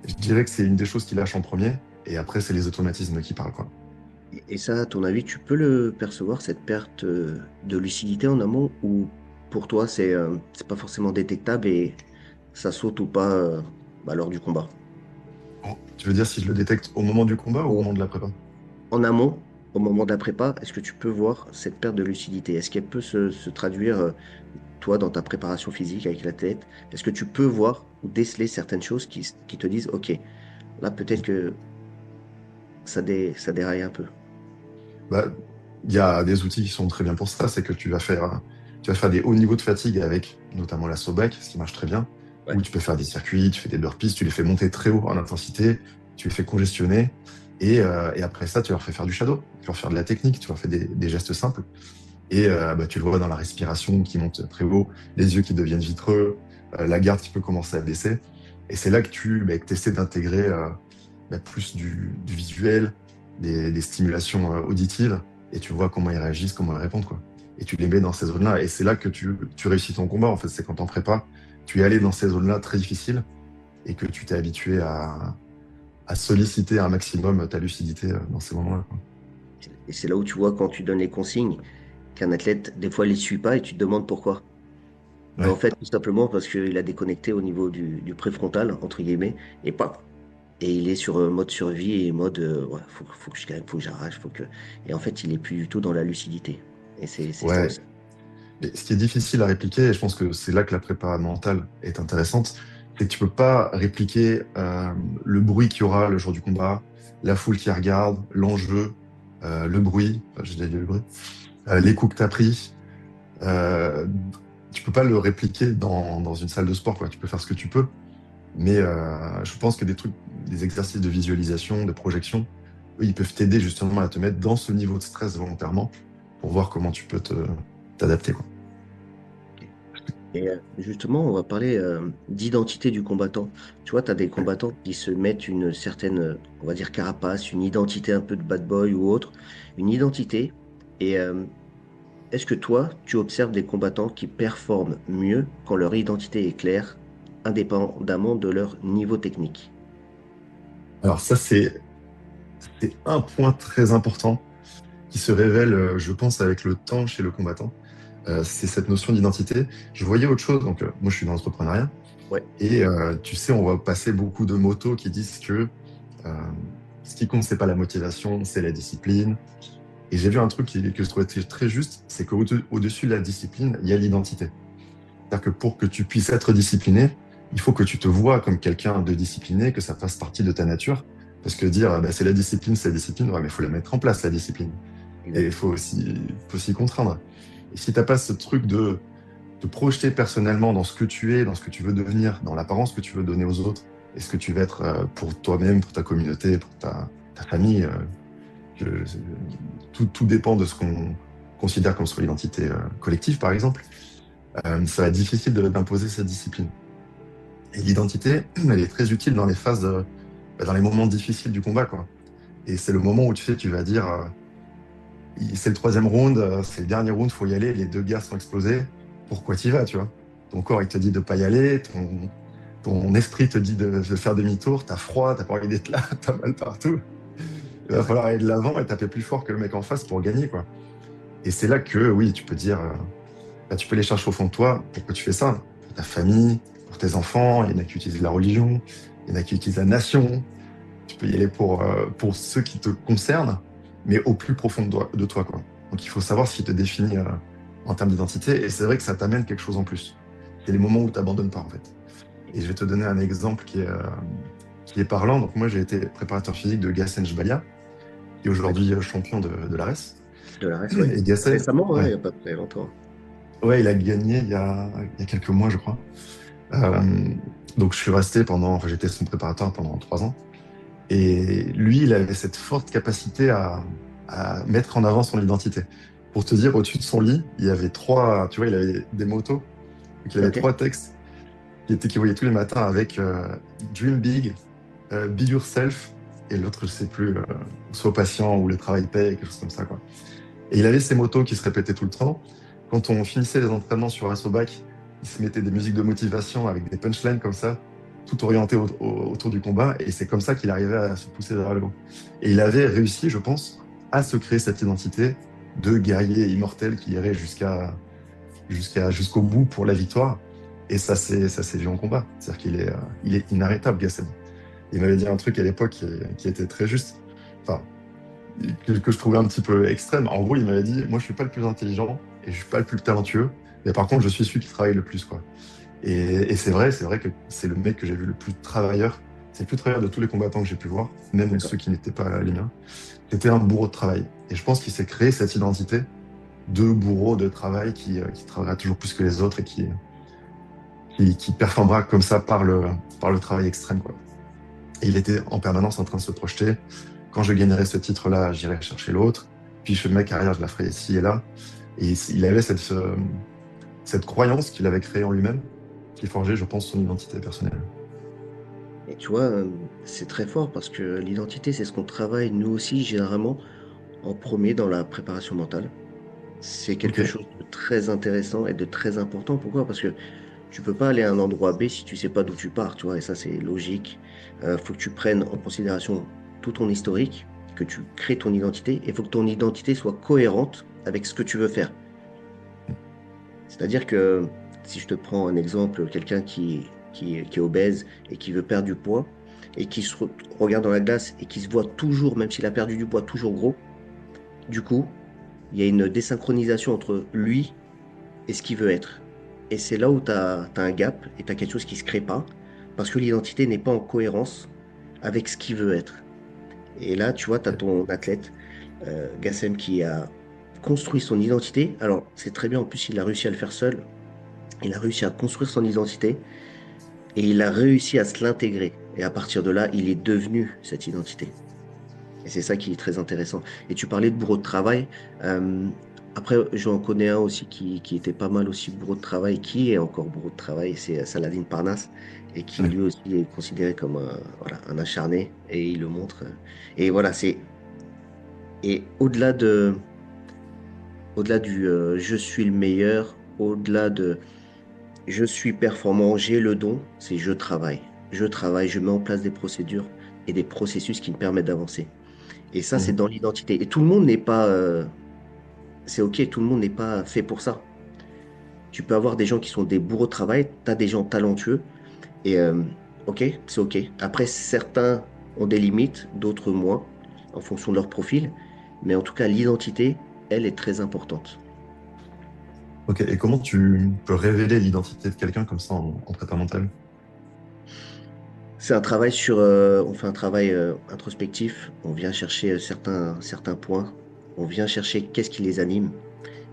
Je dirais que c'est une des choses qui lâche en premier. Et après, c'est les automatismes qui parlent, quoi. Et ça, à ton avis, tu peux le percevoir, cette perte de lucidité en amont, ou pour toi, c'est pas forcément détectable et ça saute ou pas lors du combat? Bon, tu veux dire si je le détecte au moment du combat ou au moment de la prépa? En amont, au moment de la prépa, est-ce que tu peux voir cette perte de lucidité? Est-ce qu'elle peut se traduire, toi, dans ta préparation physique avec la tête? Est-ce que tu peux voir ou déceler certaines choses qui te disent, OK, là, peut-être que ça déraille un peu. Bah, il y a des outils qui sont très bien pour ça. C'est que tu vas faire des hauts niveaux de fatigue avec notamment la SOBAC, ce qui marche très bien, Ouais. où tu peux faire des circuits, tu fais des burpees, tu les fais monter très haut en intensité, tu les fais congestionner, et après ça, tu leur fais faire du shadow, tu leur fais de la technique, tu leur fais des gestes simples, et tu le vois dans la respiration qui monte très haut, les yeux qui deviennent vitreux, la garde qui peut commencer à baisser, et c'est là que tu essaies d'intégrer plus du visuel, des stimulations auditives, et tu vois comment ils réagissent, comment ils répondent, quoi. Et tu les mets dans ces zones-là, et c'est là que tu réussis ton combat, en fait, c'est quand en prépa, tu es allé dans ces zones-là très difficiles, et que tu t'es habitué à solliciter un maximum ta lucidité dans ces moments-là, quoi. Et c'est là où tu vois, quand tu donnes les consignes, qu'un athlète, des fois, il les suit pas et tu te demandes pourquoi. Ben, en Ouais. fait, tout simplement parce qu'il a déconnecté au niveau du préfrontal, entre guillemets, et pas. Et il est sur mode survie et mode, ouais, faut que je gagne, faut que j'arrache, faut que. Et en fait, il est plus du tout dans la lucidité. Et c'est ça Ouais. aussi. Et ce qui est difficile à répliquer, et je pense que c'est là que la prépa mentale est intéressante, c'est que tu peux pas répliquer le bruit qu'il y aura le jour du combat, la foule qui regarde, l'enjeu, le bruit, enfin, j'ai déjà dit le bruit, les coups que tu as pris. Euh, Tu peux pas le répliquer dans une salle de sport, quoi. Tu peux faire ce que tu peux, mais je pense que des exercices de visualisation, de projection, eux, ils peuvent t'aider justement à te mettre dans ce niveau de stress volontairement pour voir comment tu peux t'adapter, quoi. Et justement, on va parler d'identité du combattant. Tu vois, tu as des combattants qui se mettent une certaine, on va dire, carapace, une identité un peu de bad boy ou autre, une identité. Et est-ce que toi, tu observes des combattants qui performent mieux quand leur identité est claire, indépendamment de leur niveau technique? Alors ça, c'est un point très important qui se révèle, je pense, avec le temps chez le combattant. C'est cette notion d'identité. Je voyais autre chose, donc moi je suis dans l'entrepreneuriat, Ouais, et tu sais, on va passer beaucoup de motos qui disent que euh, ce qui compte, c'est pas la motivation, c'est la discipline. Et j'ai vu un truc que je trouvais très juste, c'est qu'au-dessus de la discipline, il y a l'identité. C'est-à-dire que pour que tu puisses être discipliné, il faut que tu te vois comme quelqu'un de discipliné, que ça fasse partie de ta nature. Parce que dire, c'est la discipline, ouais, mais il faut la mettre en place, la discipline. Et il exact. faut s'y contraindre. Et si tu n'as pas ce truc de te projeter personnellement dans ce que tu es, dans ce que tu veux devenir, dans l'apparence que tu veux donner aux autres, et ce que tu veux être pour toi-même, pour ta communauté, pour ta famille, je- tout dépend de ce qu'on considère comme soit l'identité collective, par exemple. Ça va être difficile d'imposer cette discipline. Et l'identité, elle est très utile dans les phases, dans les moments difficiles du combat, quoi. Et c'est le moment où tu sais, tu vas dire, c'est le troisième round, c'est le dernier round, faut y aller, les deux gars sont explosés. Pourquoi tu y vas, tu vois? Ton corps, il te dit de pas y aller, ton esprit te dit de faire demi-tour, t'as froid, t'as pas envie d'être là, t'as mal partout. Il C'est va vrai. falloir aller de l'avant et taper plus fort que le mec en face pour gagner, quoi. Et c'est là que, oui, tu peux dire, tu peux les chercher au fond de toi. Pourquoi tu fais ça? Pour ta famille, pour tes enfants. Il y en a qui utilisent la religion, il y en a qui utilisent la nation. Tu peux y aller pour ceux qui te concernent, mais au plus profond de toi, quoi. Donc il faut savoir ce qui te définit en termes d'identité. Et c'est vrai que ça t'amène quelque chose en plus. C'est les moments où tu n'abandonnes pas, en fait. Et je vais te donner un exemple qui est parlant. Donc moi, j'ai été préparateur physique de Gassen Jbalia, qui est D'accord. aujourd'hui champion de l'ARES. De la reste, ouais. Et Gassen, Récemment, hein, il ouais, n'y a pas très longtemps. ouais, il a gagné il y a quelques mois, je crois. Euh, donc je suis resté enfin j'étais son préparateur pendant 3 ans. Et lui, il avait cette forte capacité à mettre en avant son identité. Pour te dire, au-dessus de son lit, il y avait trois, tu vois, il avait des motos, donc il avait Ok. trois textes. qui voyait tous les matins avec Dream Big, Be Yourself, et l'autre, je sais plus, Sois patient ou le travail paye, quelque chose comme ça, quoi. Et il avait ces motos qui se répétaient tout le temps. Quand on finissait les entraînements sur Assobac, il se mettait des musiques de motivation avec des punchlines comme ça, tout orienté autour du combat. Et c'est comme ça qu'il arrivait à se pousser vers le haut. Et il avait réussi, je pense, à se créer cette identité de guerrier immortel qui irait jusqu'au bout pour la victoire. Et ça s'est vu en combat. C'est-à-dire il est inarrêtable, Gassem. Il m'avait dit un truc à l'époque qui était très juste. Enfin, que je trouvais un petit peu extrême. En gros, il m'avait dit, moi, je suis pas le plus intelligent et je suis pas le plus talentueux, mais par contre, je suis celui qui travaille le plus, quoi. Et c'est vrai que c'est le mec que j'ai vu le plus travailleur. C'est le plus travailleur de tous les combattants que j'ai pu voir, même D'accord. ceux qui n'étaient pas les miens. C'était un bourreau de travail. Et je pense qu'il s'est créé cette identité de bourreau de travail qui travaillera toujours plus que les autres et qui performera comme ça par le travail extrême, quoi. Et il était en permanence en train de se projeter. Quand je gagnerai ce titre-là, j'irai chercher l'autre. Puis je fais ma carrière, je la ferai ici et là. Et il avait cette croyance qu'il avait créée en lui-même, qui forgeait, je pense, son identité personnelle. Et tu vois, c'est très fort parce que l'identité, c'est ce qu'on travaille nous aussi généralement en premier dans la préparation mentale. C'est Ok. quelque chose de très intéressant et de très important. Pourquoi? Parce que tu peux pas aller à un endroit B si tu sais pas d'où tu pars, tu vois, et ça c'est logique. Faut que tu prennes en considération tout ton historique, que tu crées ton identité, et faut que ton identité soit cohérente avec ce que tu veux faire. C'est-à-dire que si je te prends un exemple, quelqu'un qui est obèse et qui veut perdre du poids, et qui regarde dans la glace et qui se voit toujours, même s'il a perdu du poids, toujours gros, du coup, il y a une désynchronisation entre lui et ce qu'il veut être. Et c'est là où tu as un gap et tu as quelque chose qui ne se crée pas parce que l'identité n'est pas en cohérence avec ce qu'il veut être. Et là, tu vois, tu as ton athlète, Gassem, qui a construit son identité. Alors, c'est très bien, en plus, il a réussi à le faire seul. Il a réussi à construire son identité et il a réussi à se l'intégrer. Et à partir de là, il est devenu cette identité. Et c'est ça qui est très intéressant. Et tu parlais de bourreau de travail. Euh, Après, j'en connais un aussi qui était pas mal aussi bourreau de travail, qui est encore bourreau de travail, c'est Saladin Parnasse, et qui Ouais. lui aussi est considéré comme voilà, un acharné, et il le montre. Et voilà, et au-delà du je suis le meilleur, au-delà de je suis performant, j'ai le don, c'est je travaille. Je travaille, je mets en place des procédures et des processus qui me permettent d'avancer. Et ça, c'est Mhm. dans l'identité. Et tout le monde n'est pas, c'est OK, tout le monde n'est pas fait pour ça. Tu peux avoir des gens qui sont des bourreaux de travail, tu as des gens talentueux, et OK, c'est OK. Après, certains ont des limites, d'autres moins, en fonction de leur profil. Mais en tout cas, l'identité, elle est très importante. Ok. Et comment tu peux révéler l'identité de quelqu'un comme ça en prépa mentale? C'est un travail on fait un travail introspectif, on vient chercher certains points, on vient chercher qu'est-ce qui les anime.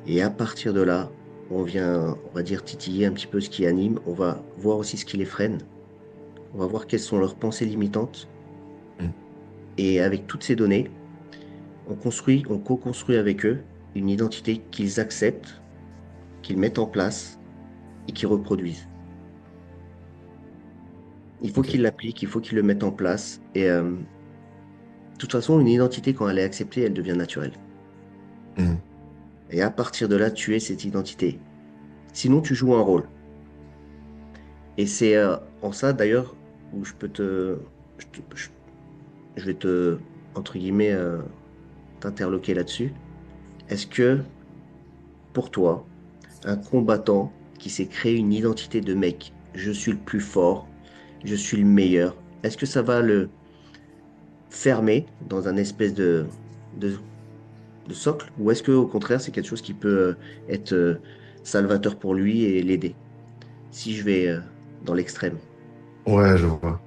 Et à partir de là, on vient, on va dire, titiller un petit peu ce qui anime. On va voir aussi ce qui les freine. On va voir quelles sont leurs pensées limitantes. Mhm. Et avec toutes ces données, on co-construit avec eux une identité qu'ils acceptent, qu'ils mettent en place et qu'ils reproduisent. Il faut Ok. qu'ils l'appliquent, il faut qu'ils le mettent en place. Et de toute façon, une identité, quand elle est acceptée, elle devient naturelle. Mhm. Et à partir de là, tu es cette identité. Sinon, tu joues un rôle. Et c'est en ça, d'ailleurs, où je te- je vais entre guillemets, t'interloquer là-dessus. Est-ce que, pour toi, un combattant qui s'est créé une identité de mec, je suis le plus fort, je suis le meilleur, est-ce que ça va le fermer dans un espèce de, de socle, ou est-ce que, au contraire, c'est quelque chose qui peut être salvateur pour lui et l'aider? Si je vais dans l'extrême. Ouais, je vois.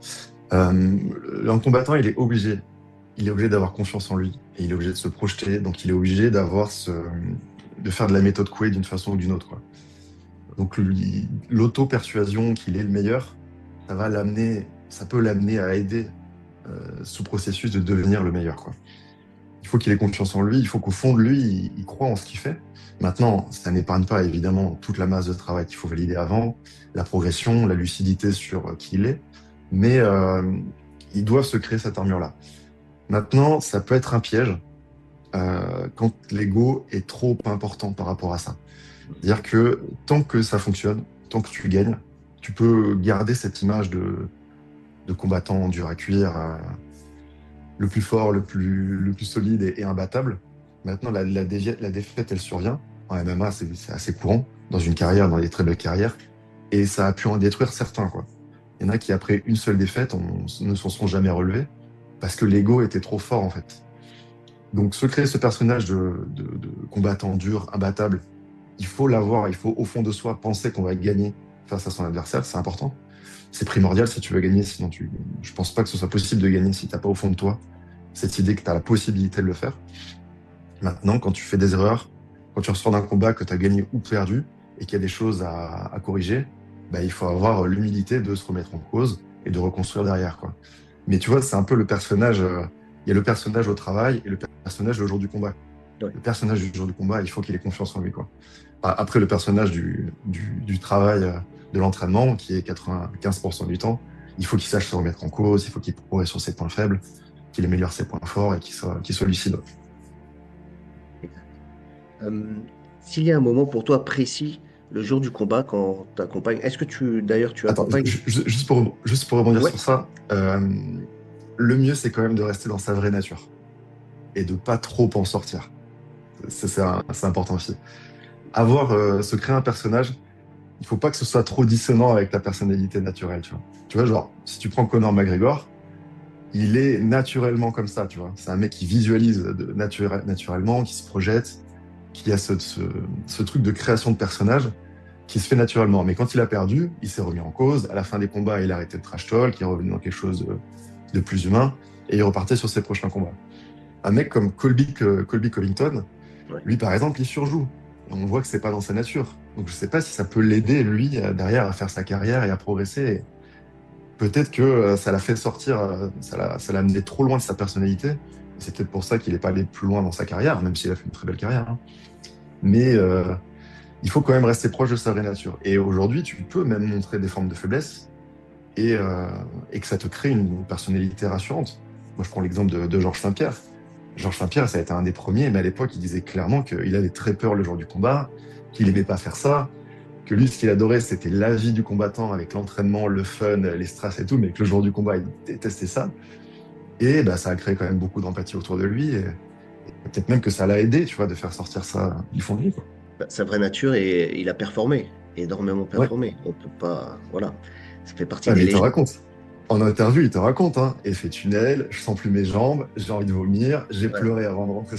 Un combattant, il est obligé d'avoir confiance en lui et il est obligé de se projeter. Donc, il est obligé de faire de la méthode Coué d'une façon ou d'une autre, quoi. Donc, l'auto-persuasion qu'il est le meilleur, ça peut l'amener à aider ce processus de devenir le meilleur, quoi. Il faut qu'il ait confiance en lui, il faut qu'au fond de lui, il croit en ce qu'il fait. Maintenant, ça n'épargne pas évidemment toute la masse de travail qu'il faut valider avant, la progression, la lucidité sur qui il est, mais ils doivent se créer cette armure-là. Maintenant, ça peut être un piège quand l'ego est trop important par rapport à ça. C'est-à-dire que tant que ça fonctionne, tant que tu gagnes, tu peux garder cette image de combattant dur à cuire, le plus fort, le plus solide et imbattable. Maintenant, la défaite, elle survient. En MMA, c'est assez courant dans une carrière, dans des très belles carrières. Et ça a pu en détruire certains, quoi. Il y en a qui, après une seule défaite, ne s'en sont jamais relevés parce que l'ego était trop fort, en fait. Donc, se créer ce personnage de combattant dur, imbattable, il faut l'avoir, il faut au fond de soi penser qu'on va gagner face à son adversaire, c'est important. C'est primordial si tu veux gagner, sinon je pense pas que ce soit possible de gagner si t'as pas au fond de toi cette idée que tu as la possibilité de le faire. Maintenant, quand tu fais des erreurs, quand tu ressors d'un combat que tu as gagné ou perdu et qu'il y a des choses à corriger, bah, il faut avoir l'humilité de se remettre en cause et de reconstruire derrière, quoi. Mais tu vois, c'est un peu le personnage. Il y a le personnage au travail et le personnage le jour du combat. Ouais. Le personnage du jour du combat, il faut qu'il ait confiance en lui, quoi. Après, le personnage du travail, de l'entraînement, qui est 95% du temps, il faut qu'il sache se remettre en cause, il faut qu'il progresse sur ses points faibles, qu'il améliore ses points forts et qu'il soit lucide. Euh, S'il y a un moment pour toi précis, le jour du combat, quand tu accompagnes, est-ce que d'ailleurs, tu Attends, accompagnes? juste pour rebondir Ouais, sur ça, le mieux, c'est quand même de rester dans sa vraie nature et de pas trop en sortir. C'est important aussi. Se créer un personnage, il faut pas que ce soit trop dissonant avec ta personnalité naturelle, tu vois. Tu vois, genre, si tu prends Conor McGregor, il est naturellement comme ça, tu vois. C'est un mec qui visualise naturellement, qui se projette, qui a ce truc de création de personnage qui se fait naturellement. Mais quand il a perdu, il s'est remis en cause. À la fin des combats, il a arrêté le trash talk, il est revenu dans quelque chose de plus humain et il repartait sur ses prochains combats. Un mec comme Colby Covington, ouais. lui, par exemple, il surjoue. Et on voit que c'est pas dans sa nature. Donc, je sais pas si ça peut l'aider, lui, derrière, à faire sa carrière et à progresser. Peut-être que ça l'a fait sortir, ça l'a amené trop loin de sa personnalité. Et c'est peut-être pour ça qu'il n'est pas allé plus loin dans sa carrière, même s'il a fait une très belle carrière, hein. Mais il faut quand même rester proche de sa vraie nature. Et aujourd'hui, tu peux même montrer des formes de faiblesse et, euh, et que ça te crée une personnalité rassurante. Moi, je prends l'exemple de Georges Saint-Pierre. Georges Saint-Pierre, ça a été un des premiers, mais à l'époque, il disait clairement qu'il avait très peur le jour du combat, qu'il aimait pas faire ça, que lui, ce qu'il adorait, c'était la vie du combattant avec l'entraînement, le fun, les strass et tout, mais que le jour du combat, il détestait ça. Et bah, ça a créé quand même beaucoup d'empathie autour de lui. Et peut-être même que ça l'a aidé, tu vois, de faire sortir ça du fond de lui, quoi. Bah, sa vraie nature, et il a performé, énormément Ouais. performé. On peut pas, voilà, ça fait partie Ah, des mais il te légendes. raconte. En interview, il te raconte, hein. Effet tunnel, je sens plus mes jambes, j'ai envie de vomir, j'ai Ouais, pleuré avant de rentrer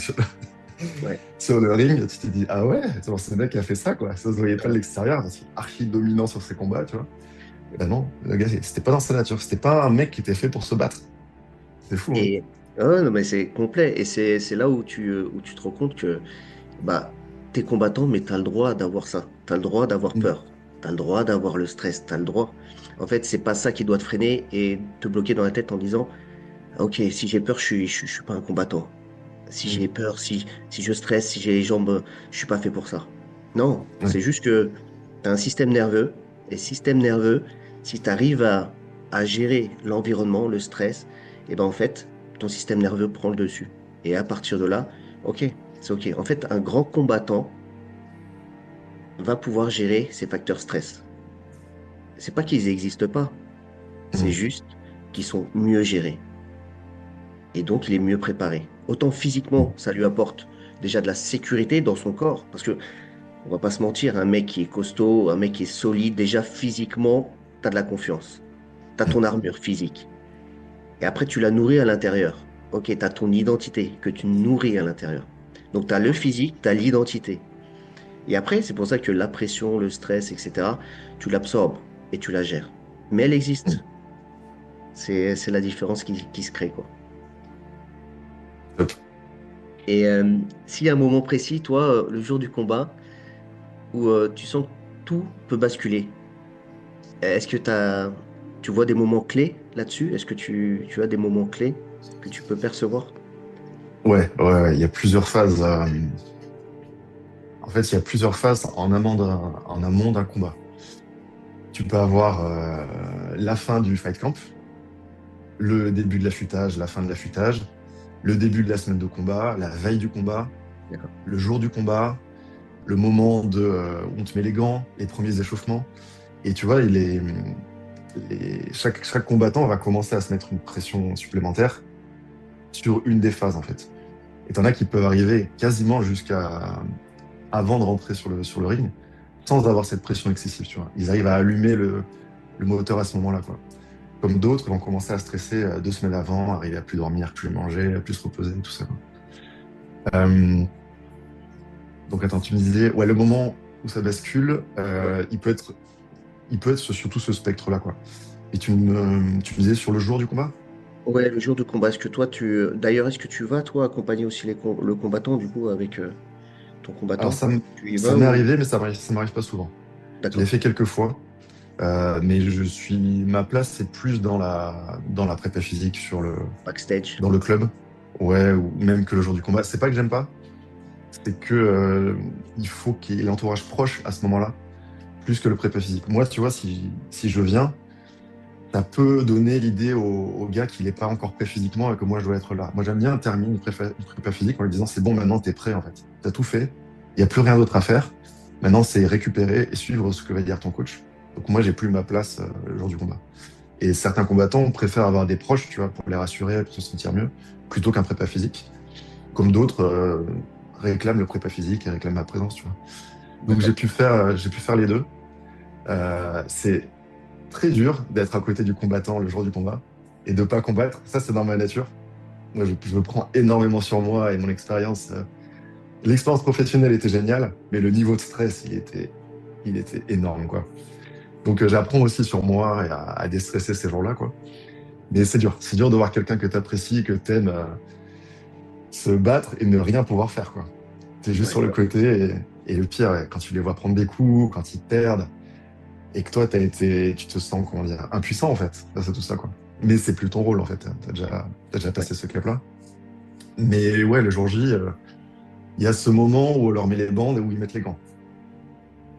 ouais, sur le ring. Tu te dis, ah ouais, c'est le mec qui a fait ça, quoi. Ça se voyait pas de ouais. l'extérieur, parce qu'il est archi dominant sur ses combats, tu vois. Et ben non, le gars, c'était pas dans sa nature. C'était pas un mec qui était fait pour se battre. C'est fou, hein. Et ouais, non, mais c'est complet. Et c'est là où tu te rends compte que bah, t'es combattant, mais t'as le droit d'avoir ça. T'as le droit d'avoir Mm. peur. T'as le droit d'avoir le stress. T'as le droit. En fait, c'est pas ça qui doit te freiner et te bloquer dans la tête en disant, ah, ok, si j'ai peur, je suis pas un combattant. Si Mm. j'ai peur, si je stresse, si j'ai les jambes, je suis pas fait pour ça. Non, Ouais. c'est juste que tu as un système nerveux, et système nerveux, si tu arrives à gérer l'environnement, le stress, et ben en fait, ton système nerveux prend le dessus. Et à partir de là, ok, c'est ok. En fait, un grand combattant va pouvoir gérer ses facteurs stress. C'est pas qu'ils n'existent pas, c'est Mm. juste qu'ils sont mieux gérés. Et donc, il est mieux préparé. Autant physiquement, Mm. ça lui apporte déjà de la sécurité dans son corps, parce que on va pas se mentir, un mec qui est costaud, un mec qui est solide, déjà physiquement, tu as de la confiance. Tu as Mm. ton armure physique. Et après, tu la nourris à l'intérieur. Ok, tu as ton identité que tu nourris à l'intérieur. Donc, tu as le physique, tu as l'identité. Et après, c'est pour ça que la pression, le stress, etc., tu l'absorbes et tu la gères. Mais elle Mm. existe. C'est la différence qui se crée, quoi. Top. Et s'il y a un moment précis, toi, le jour du combat, où tu sens que tout peut basculer, est-ce que tu vois des moments clés là-dessus? Est-ce que tu as des moments clés que tu peux percevoir? Ouais, ouais, ouais, il y a plusieurs phases. En fait, il y a plusieurs phases en amont d'un combat. Tu peux avoir la fin du fight camp, le début de l'affûtage, la fin de l'affûtage, le début de la semaine de combat, la veille du combat, D'accord. le jour du combat, le moment où on te met les gants, les premiers échauffements. Et tu vois, chaque combattant va commencer à se mettre une pression supplémentaire sur une des phases, en fait. Et t'en as qui peuvent arriver quasiment jusqu'à avant de rentrer sur le ring sans avoir cette pression excessive, tu vois. Ils arrivent à allumer le moteur à ce moment-là, quoi. Comme d'autres vont commencer à stresser 2 semaines avant, arriver à plus dormir, plus manger, à plus se reposer, tout ça, quoi. Euh, donc attends, tu me disais, ouais, le moment où ça bascule, Ouais. il peut être sur tout ce spectre-là, quoi. Et tu me disais sur le jour du combat? Ouais, le jour de combat, est-ce que toi, d'ailleurs, est-ce que tu vas, toi, accompagner aussi le combattant, du coup, avec ton Alors combattant? Tu y ça vas m'est ou... arrivé, mais ça m'arrive pas souvent. Je l'ai D'accord. fait quelques fois, mais ma place, c'est plus dans la prépa physique Backstage. dans le club, ouais, ou même que le jour du combat. C'est pas que j'aime pas, c'est que il faut qu'il y ait l'entourage proche à ce moment-là, plus que le prépa physique. Moi, tu vois, si je viens, ça peut donner l'idée au gars qu'il n'est pas encore prêt physiquement et que moi je dois être là. Moi, j'aime bien terminer une prépa physique en lui disant c'est bon, maintenant tu es prêt en fait. Tu as tout fait, il n'y a plus rien d'autre à faire. Maintenant, c'est récupérer et suivre ce que va dire ton coach. Donc, moi, j'ai plus ma place le jour du combat. Et certains combattants préfèrent avoir des proches, tu vois, pour les rassurer, pour se sentir mieux, plutôt qu'un prépa physique. Comme d'autres réclament le prépa physique et réclament ma présence, tu vois. Donc, D'accord. j'ai pu faire les deux. C'est très dur d'être à côté du combattant le jour du combat et de pas combattre. Ça, c'est dans ma nature. Moi, je me prends énormément sur moi et mon expérience. L'expérience professionnelle était géniale, mais le niveau de stress, il était énorme, quoi. Donc, j'apprends aussi sur moi et à déstresser ces jours-là, quoi. Mais c'est dur. C'est dur de voir quelqu'un que tu apprécies, que tu aimes se battre et ne rien pouvoir faire, quoi. Tu es juste Ouais. sur le côté et le pire, ouais, quand tu les vois prendre des coups, quand ils perdent, et que toi, tu te sens, comment dire, impuissant, en fait, face à tout ça, quoi. Mais c'est plus ton rôle, en fait. T'as déjà Ouais. passé ce cap-là. Mais ouais, le jour J, il y a ce moment où on leur met les bandes et où ils mettent les gants.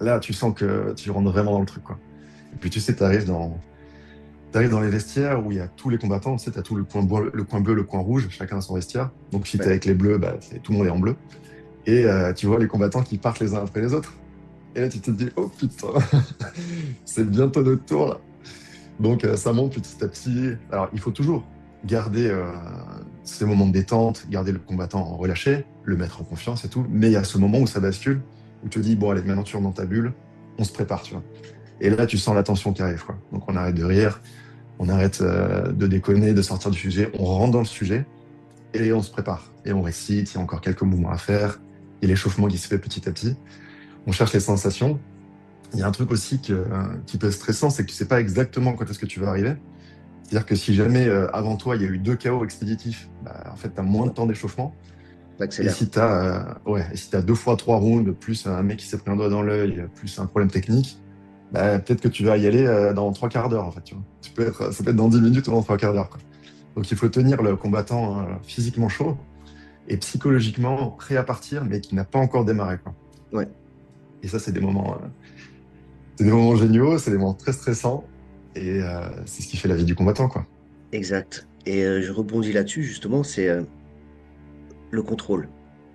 Là, tu sens que tu rentres vraiment dans le truc, quoi. Et puis, tu sais, t'arrives dans les vestiaires où il y a tous les combattants, tu sais, t'as tout le coin bleu, le coin rouge, chacun a son vestiaire. Donc, si t'es Ouais. avec les bleus, bah, tout le monde est en bleu. Et tu vois les combattants qui partent les uns après les autres. Et là, tu te dis, oh putain, c'est bientôt notre tour, là. Donc, ça monte petit à petit. Alors, il faut toujours garder ces moments de détente, garder le combattant relâché, le mettre en confiance et tout. Mais il y a ce moment où ça bascule, où tu te dis, bon, allez, maintenant tu rentres dans ta bulle, on se prépare, tu vois. Et là, tu sens la tension qui arrive, quoi. Donc, on arrête de rire, on arrête de déconner, de sortir du sujet, on rentre dans le sujet et on se prépare. Et on récite, il y a encore quelques mouvements à faire, il y a l'échauffement qui se fait petit à petit. On cherche les sensations. Il y a un truc aussi qui peut être stressant, c'est que tu sais pas exactement quand est-ce que tu vas arriver. C'est-à-dire que si jamais avant toi il y a eu 2 KO expéditifs, bah, en fait tu as moins de temps d'échauffement. Et Accélère. si tu as, ouais, et si t'as 2 fois 3 rounds, plus un mec qui s'est pris un doigt dans l'œil, plus un problème technique, bah, peut-être que tu vas y aller dans 3 quarts d'heure en fait. Tu vois. Ça peut être dans 10 minutes ou dans 3 quarts d'heure, quoi. Donc il faut tenir le combattant physiquement chaud et psychologiquement prêt à partir, mais qui n'a pas encore démarré, quoi. Ouais. Et ça, c'est des moments géniaux, c'est des moments très stressants, et c'est ce qui fait la vie du combattant, quoi. Exact. Et je rebondis là-dessus, justement, c'est le contrôle.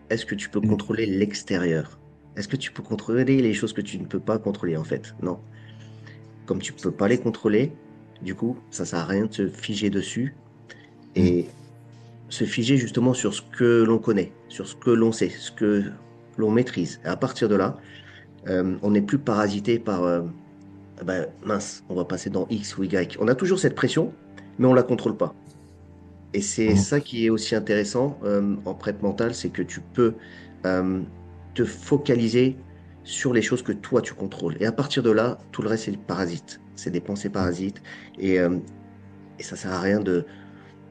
Est-ce que tu peux Mm. contrôler l'extérieur? Est-ce que tu peux contrôler les choses que tu ne peux pas contrôler, en fait? Non. Comme tu peux pas les contrôler, du coup, ça sert à rien de se figer dessus Mm. et se figer justement sur ce que l'on connaît, sur ce que l'on sait, ce que l'on maîtrise. Et à partir de là, on n'est plus parasité par ah ben, mince, on va passer dans X ou Y. On a toujours cette pression, mais on la contrôle pas. Et c'est Mm. ça qui est aussi intéressant en prep mental, c'est que tu peux euh, te focaliser sur les choses que toi tu contrôles. Et à partir de là, tout le reste, c'est le parasite. C'est des pensées Mm. parasites. Et, euh, et ça sert à rien de...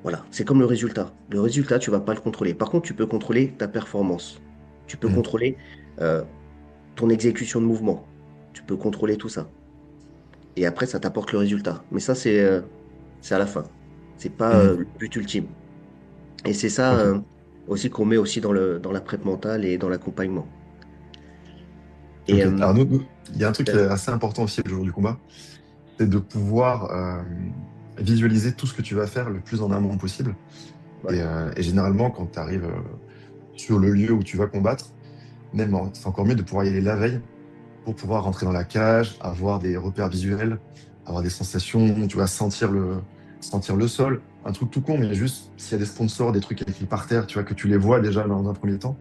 Voilà, c'est comme le résultat. Le résultat, tu vas pas le contrôler. Par contre, tu peux contrôler ta performance. Tu peux Mm. contrôler euh, ton exécution de mouvement. Tu peux contrôler tout ça. Et après, ça t'apporte le résultat. Mais ça, c'est à la fin. C'est pas Mm. le but ultime. Et c'est ça, Ok. aussi qu'on met aussi dans la prep mentale et dans l'accompagnement. Et Ok. Alors, il y a un truc qui est ben, assez important aussi le jour du combat, c'est de pouvoir visualiser tout ce que tu vas faire le plus en amont possible. ouais, Et généralement, quand tu arrives sur le lieu où tu vas combattre, même c'est encore mieux de pouvoir y aller la veille pour pouvoir rentrer dans la cage, avoir des repères visuels, avoir des sensations, tu vas sentir le sol. Un truc tout con, mais juste s'il y a des sponsors, des trucs écrits par terre, tu vois, que tu les vois déjà dans un premier temps,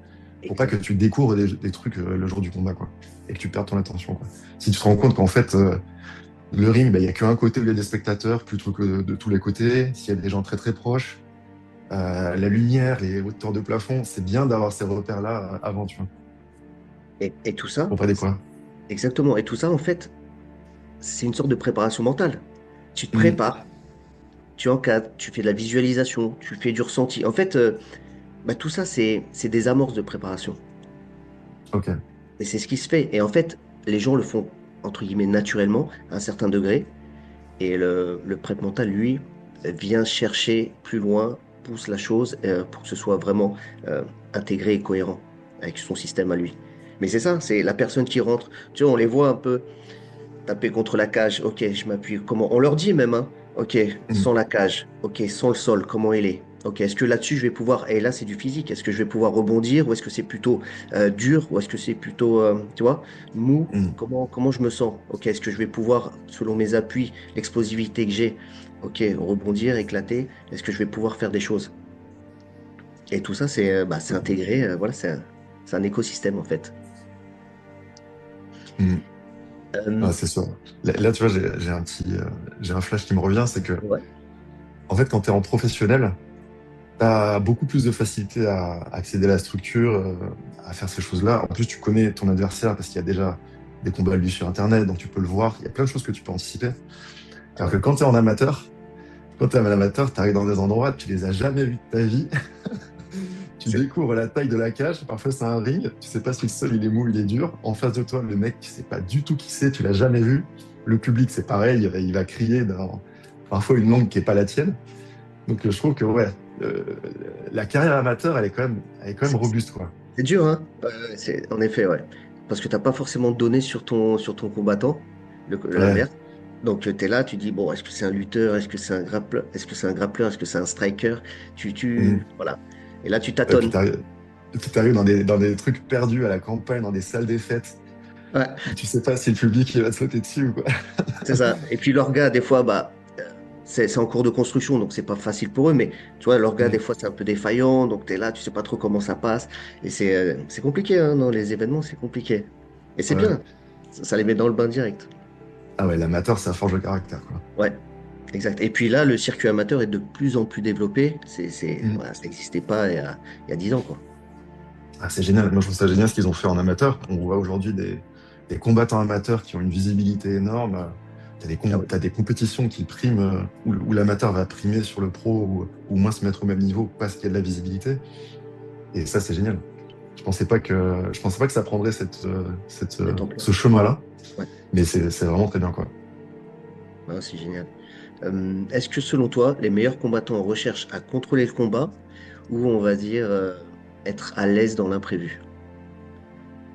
pour pas que exact. tu découvres des trucs le jour du combat, quoi, et que tu perds ton attention, quoi. Si tu te rends compte qu'en fait, le ring, bah, il n'y a qu'un côté où il y a des spectateurs plutôt que de tous les côtés, s'il y a des gens très très proches, la lumière, les hauteurs de plafond, c'est bien d'avoir ces repères-là avant, tu vois, Et tout ça, pour pas découvrir. exactement. Et tout ça, en fait, c'est une sorte de préparation mentale. Tu te Hmm, prépares, tu encadres, tu fais de la visualisation, tu fais du ressenti. En fait, bah, tout ça, c'est des amorces de préparation. ok. Et c'est ce qui se fait. Et en fait, les gens le font, entre guillemets, naturellement, à un certain degré. Et le prep mental, lui, vient chercher plus loin, pousse la chose pour que ce soit vraiment intégré et cohérent avec son système à lui. Mais c'est ça, c'est la personne qui rentre. Tu vois, on les voit un peu taper contre la cage. Ok, je m'appuie. Comment? On leur dit même, hein. Ok, Hmm, sans la cage. Ok, sans le sol, comment il est? Ok, est-ce que là-dessus je vais pouvoir. Et là, c'est du physique. Est-ce que je vais pouvoir rebondir ou est-ce que c'est plutôt dur ou est-ce que c'est plutôt, tu vois, mou? hmm. Comment je me sens? Ok, est-ce que je vais pouvoir, selon mes appuis, l'explosivité que j'ai, ok, rebondir, éclater? Est-ce que je vais pouvoir faire des choses? Et tout ça, c'est intégré. Voilà, c'est un écosystème en fait. Hmm. Euh, Ah, c'est sûr. Là, tu vois, j'ai un flash qui me revient, c'est que, ouais, en fait, quand tu es en professionnel, tu as beaucoup plus de facilité à accéder à la structure, à faire ces choses-là. En plus, tu connais ton adversaire parce qu'il y a déjà des combats lui sur Internet, donc tu peux le voir. Il y a plein de choses que tu peux anticiper. Alors que ouais. quand tu es en amateur, quand tu es un amateur, tu arrives dans des endroits, tu les as jamais vus de ta vie. Tu C'est découvres la taille de la cage. Parfois, c'est un ring. Tu sais pas si le sol il est mou, il est dur. En face de toi, le mec, tu sais pas du tout qui c'est, tu l'as jamais vu. Le public, c'est pareil, il va crier dans parfois une langue qui est pas la tienne. Donc, je trouve que ouais, euh, la carrière amateur, elle est quand même c'est- robuste, quoi. C'est dur, hein? Ouais, en effet, ouais. Parce que tu n'as pas forcément de données sur ton combattant, Ouais. l'adverse. Donc, tu es là, tu dis, bon, est-ce que c'est un lutteur? Est-ce que c'est un grappleur? Est-ce que c'est un grappleur? Est-ce que c'est un striker? Mhm. Voilà. Et là, tu Et puis, tâtonnes. t'arrives dans des trucs perdus à la campagne, dans des salles des fêtes, Ouais, où tu sais pas si le public il va te sauter dessus ou quoi. c'est ça. Et puis, l'orga, des fois, bah, c'est en cours de construction, donc c'est pas facile pour eux. Mais tu vois, l'orga, des Mhm. fois, c'est un peu défaillant. Donc, tu es là, tu sais pas trop comment ça passe. Et c'est compliqué, hein, dans les événements, c'est compliqué. Et c'est Ouais. bien. Ça les met dans le bain direct. Ah ouais, l'amateur, ça forge le caractère, quoi. Ouais. Exact. Et puis là, le circuit amateur est de plus en plus développé. Mhm. Voilà, ça n'existait pas il y a 10 ans, quoi. Ah, c'est génial. Moi, je trouve ça génial ce qu'ils ont fait en amateur. On voit aujourd'hui des combattants amateurs qui ont une visibilité énorme. Ah oui. T'as des compétitions qui priment, où l'amateur va primer sur le pro ou au moins se mettre au même niveau parce qu'il y a de la visibilité. Et ça, c'est génial. Je pensais pas que ça prendrait Cette ampleur. ce chemin-là, Ouais. mais c'est vraiment très bien, quoi. Ah, c'est génial. Est-ce que selon toi, les meilleurs combattants recherchent à contrôler le combat ou on va dire être à l'aise dans l'imprévu?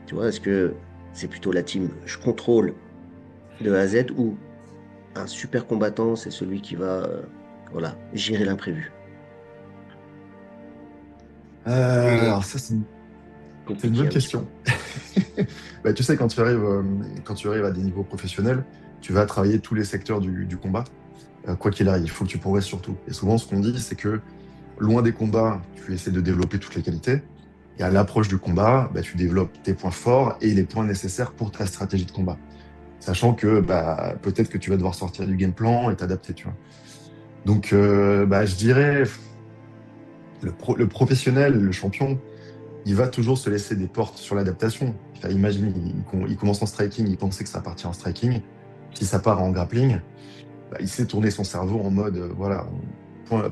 Tu vois, est-ce que c'est plutôt la team je contrôle de A à Z ou un super combattant, c'est celui qui va voilà, gérer l'imprévu? Et Alors ça, c'est une compliqué bonne un petit peu. question. Bah, tu sais, quand tu arrives à des niveaux professionnels, tu vas travailler tous les secteurs du combat. Quoi qu'il arrive, il faut que tu progresses surtout. Et souvent, ce qu'on dit, c'est que loin des combats, tu essaies de développer toutes les qualités. Et à l'approche du combat, bah, tu développes tes points forts et les points nécessaires pour ta stratégie de combat. Sachant que bah, peut-être que tu vas devoir sortir du game plan et t'adapter, tu vois. Donc, bah, je dirais, le professionnel, le champion, il va toujours se laisser des portes sur l'adaptation. Enfin, imagine, il commence en striking, il pensait que ça partait en striking. Si ça part en grappling, bah, il sait tourner son cerveau en mode, voilà,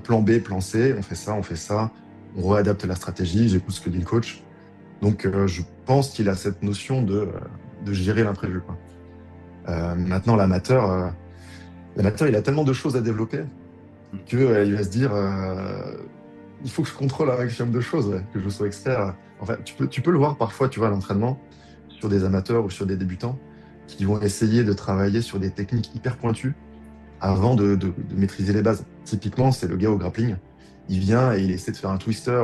plan B, plan C, on fait ça, on réadapte la stratégie, j'écoute ce que dit le coach. Donc, je pense qu'il a cette notion de gérer l'imprévu, quoi. Maintenant, l'amateur, il a tellement de choses à développer que il va se dire, il faut que je contrôle un maximum de choses, ouais, que je sois expert. Enfin, tu peux le voir parfois, tu vois, à l'entraînement, sur des amateurs ou sur des débutants, qui vont essayer de travailler sur des techniques hyper pointues avant de maîtriser les bases. Typiquement, c'est le gars au grappling. Il vient et il essaie de faire un twister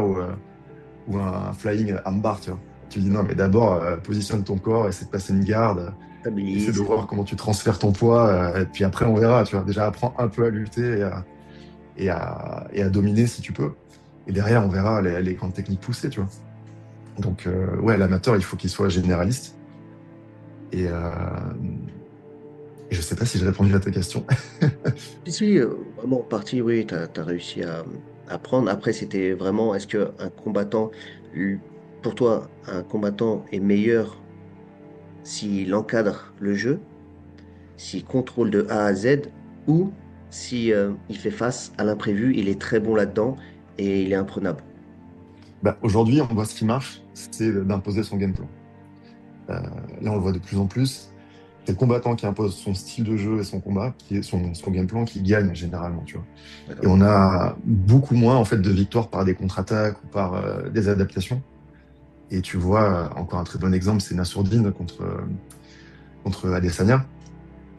ou un flying armbar, tu vois. Tu lui dis non, mais d'abord, positionne ton corps, essaie de passer une garde, essaie de Stabilise. voir comment tu transfères ton poids, et puis après, on verra, tu vois. Déjà, apprends un peu à lutter et à dominer si tu peux. Et derrière, on verra les grandes techniques poussées, tu vois. Donc, ouais, l'amateur, il faut qu'il soit généraliste. Et je sais pas si j'ai répondu à ta question. Si, si, vraiment en partie, oui, tu as réussi à prendre. Après, c'était vraiment, est-ce qu'un combattant, l- pour toi, un combattant est meilleur s'il encadre le jeu, s'il contrôle de A à Z, ou si il fait face à l'imprévu, il est très bon là-dedans et il est imprenable. Bah, aujourd'hui, on voit ce qui marche, c'est d'imposer son game plan. Euh, Là, on le voit de plus en plus. C'est le combattant qui impose son style de jeu et son combat, qui est son game plan, qui gagne généralement, tu vois. Et D'accord? on a beaucoup moins en fait de victoires par des contre-attaques ou par des adaptations. Et tu vois, encore un très bon exemple, c'est Nassourdine contre Adesanya.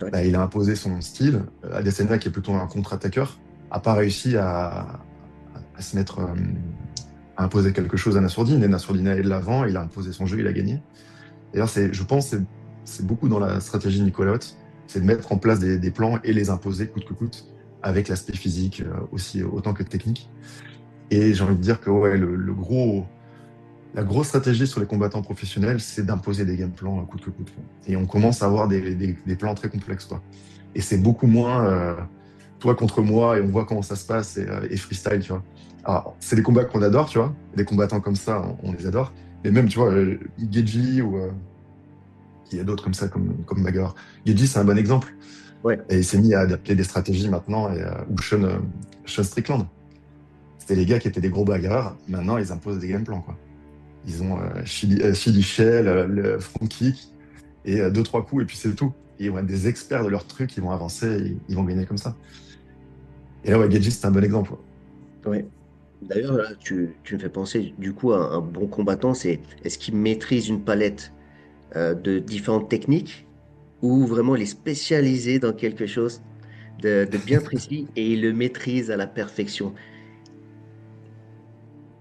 Ouais. Bah, il a imposé son style. Adesanya, qui est plutôt un contre-attaqueur, n'a pas réussi à se mettre à imposer quelque chose à Nassourdine. Et Nassourdine est de l'avant, il a imposé son jeu, il a gagné. D'ailleurs, je pense, c'est beaucoup dans la stratégie Nicolas Hoth, c'est de mettre en place des plans et les imposer coûte que coûte, avec l'aspect physique aussi autant que technique. Et j'ai envie de dire que ouais, la grosse stratégie sur les combattants professionnels, c'est d'imposer des game plans coûte que coûte, quoi. Et on commence à avoir des plans très complexes, quoi. Et c'est beaucoup moins toi contre moi et on voit comment ça se passe et freestyle, tu vois. Alors, c'est des combats qu'on adore, tu vois. Des combattants comme ça, on les adore. Mais même, tu vois, Geji ou il y a d'autres comme ça, comme Magor. Geji, c'est un bon exemple. Ouais, Et il s'est mis à adapter des stratégies maintenant, ou Sean Strickland. C'était les gars qui étaient des gros bagarreurs. Maintenant, ils imposent des game plans, quoi. Ils ont Chili Shell, le front kick, et deux, trois coups, et puis c'est tout. Et ils vont être des experts de leur truc, ils vont avancer, ils vont gagner comme ça. Et là, ouais, Geji, c'est un bon exemple, quoi. ouais. D'ailleurs, là, tu me fais penser, du coup, à un bon combattant, c'est est-ce qu'il maîtrise une palette de différentes techniques ou vraiment il est spécialisé dans quelque chose de bien précis et il le maîtrise à la perfection.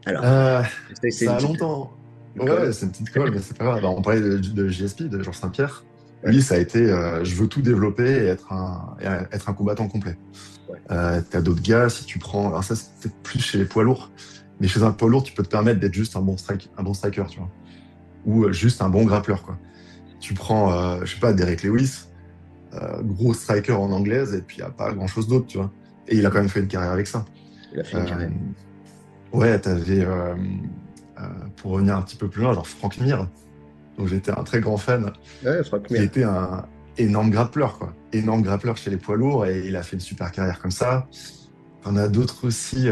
Alors, Euh, c'est une Ça a petite longtemps. une Ouais, ouais, colle. c'est une petite colle, mais c'est pas grave. On parlait de JSP, de Georges Saint-Pierre. Ouais, Lui, ça a été je veux tout développer et être un combattant complet. ouais, T'as d'autres gars, si tu prends. Alors, ça, c'est peut-être plus chez les poids lourds. Mais chez un poids lourd, tu peux te permettre d'être juste un bon striker, tu vois. Ou juste un bon grappleur, quoi. Tu prends, je sais pas, Derek Lewis, gros striker en anglaise, et puis il n'y a pas grand-chose d'autre, tu vois. Et il a quand même fait une carrière avec ça. il a fait une Euh, carrière. ouais, t'avais, pour revenir un petit peu plus loin, genre Frank Mir, dont j'étais un très grand fan, Ouais, Franck qui Mir. était un énorme grappleur, quoi. Énorme grappleur chez les poids lourds, et il a fait une super carrière comme ça. On a d'autres aussi,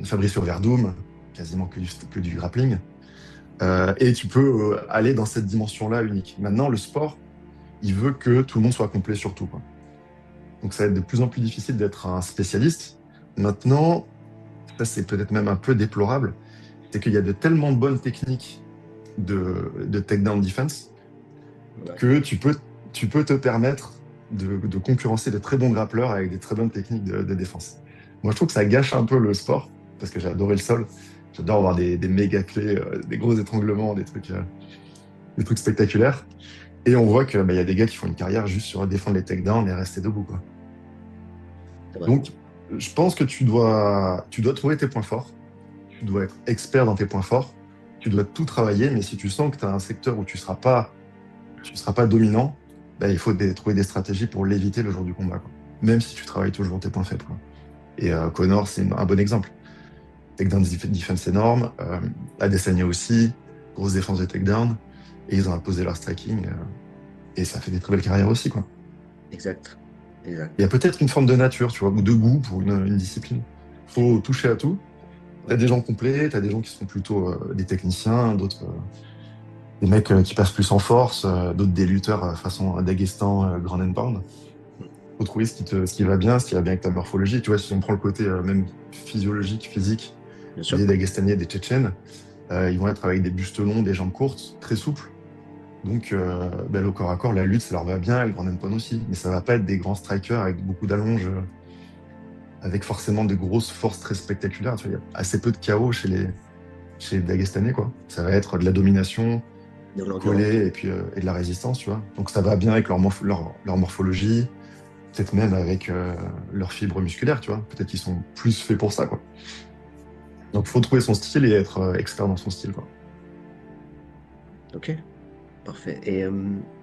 Fabricio Verdum, quasiment que du grappling. Et tu peux aller dans cette dimension-là unique. Maintenant, le sport, il veut que tout le monde soit complet sur tout, quoi. Donc ça va être de plus en plus difficile d'être un spécialiste. Maintenant, ça c'est peut-être même un peu déplorable, c'est qu'il y a de tellement de bonnes techniques de takedown defense Ouais, que tu peux te permettre de concurrencer de très bons grappleurs avec des très bonnes techniques de défense. Moi, je trouve que ça gâche un peu le sport, parce que j'ai adoré le sol. J'adore avoir des méga clés, des gros étranglements, des trucs spectaculaires. Et on voit qu'il y a des gars qui font une carrière juste sur défendre les takedowns et rester debout, quoi. c'est vrai. Donc, je pense que tu dois trouver tes points forts, tu dois être expert dans tes points forts, tu dois tout travailler, mais si tu sens que tu as un secteur où tu seras pas dominant, bah, il faut trouver des stratégies pour l'éviter le jour du combat, quoi. Même si tu travailles toujours tes points faibles, quoi. Et Connor, c'est un bon exemple. Takedown defense énorme, Adesanya aussi, grosse défense de takedown, et ils ont imposé leur striking, et ça fait des très belles carrières aussi, quoi. Exact. Il y a Exact. peut-être une forme de nature, tu vois, ou de goût pour une discipline. Faut toucher à tout. T'as Ouais. des gens complets, t'as des gens qui sont plutôt des techniciens, d'autres des mecs qui passent plus en force, d'autres des lutteurs façon Daghestan, Ground and Pound. Faut trouver ce qui va bien avec ta morphologie. Tu vois, si on prend le côté même physiologique, physique, bien sûr. des Dagestaniens, des Tchétchènes, ils vont être avec des bustes longs, des jambes courtes, très souples. Donc, ben, le corps à corps, la lutte, ça leur va bien, le grand endpoint aussi. Mais ça va pas être des grands strikers avec beaucoup d'allonges, avec forcément de grosses forces très spectaculaires. Tu vois, il y a assez peu de chaos chez les Dagestanais, quoi. Ça va être de la domination, De du l'endurance. collé et de la résistance, tu vois. Donc ça va bien avec leur morphologie, peut-être même avec leurs fibres musculaires, tu vois. Peut-être qu'ils sont plus faits pour ça, quoi. Donc il faut trouver son style et être expert dans son style, quoi. Ok, parfait. Et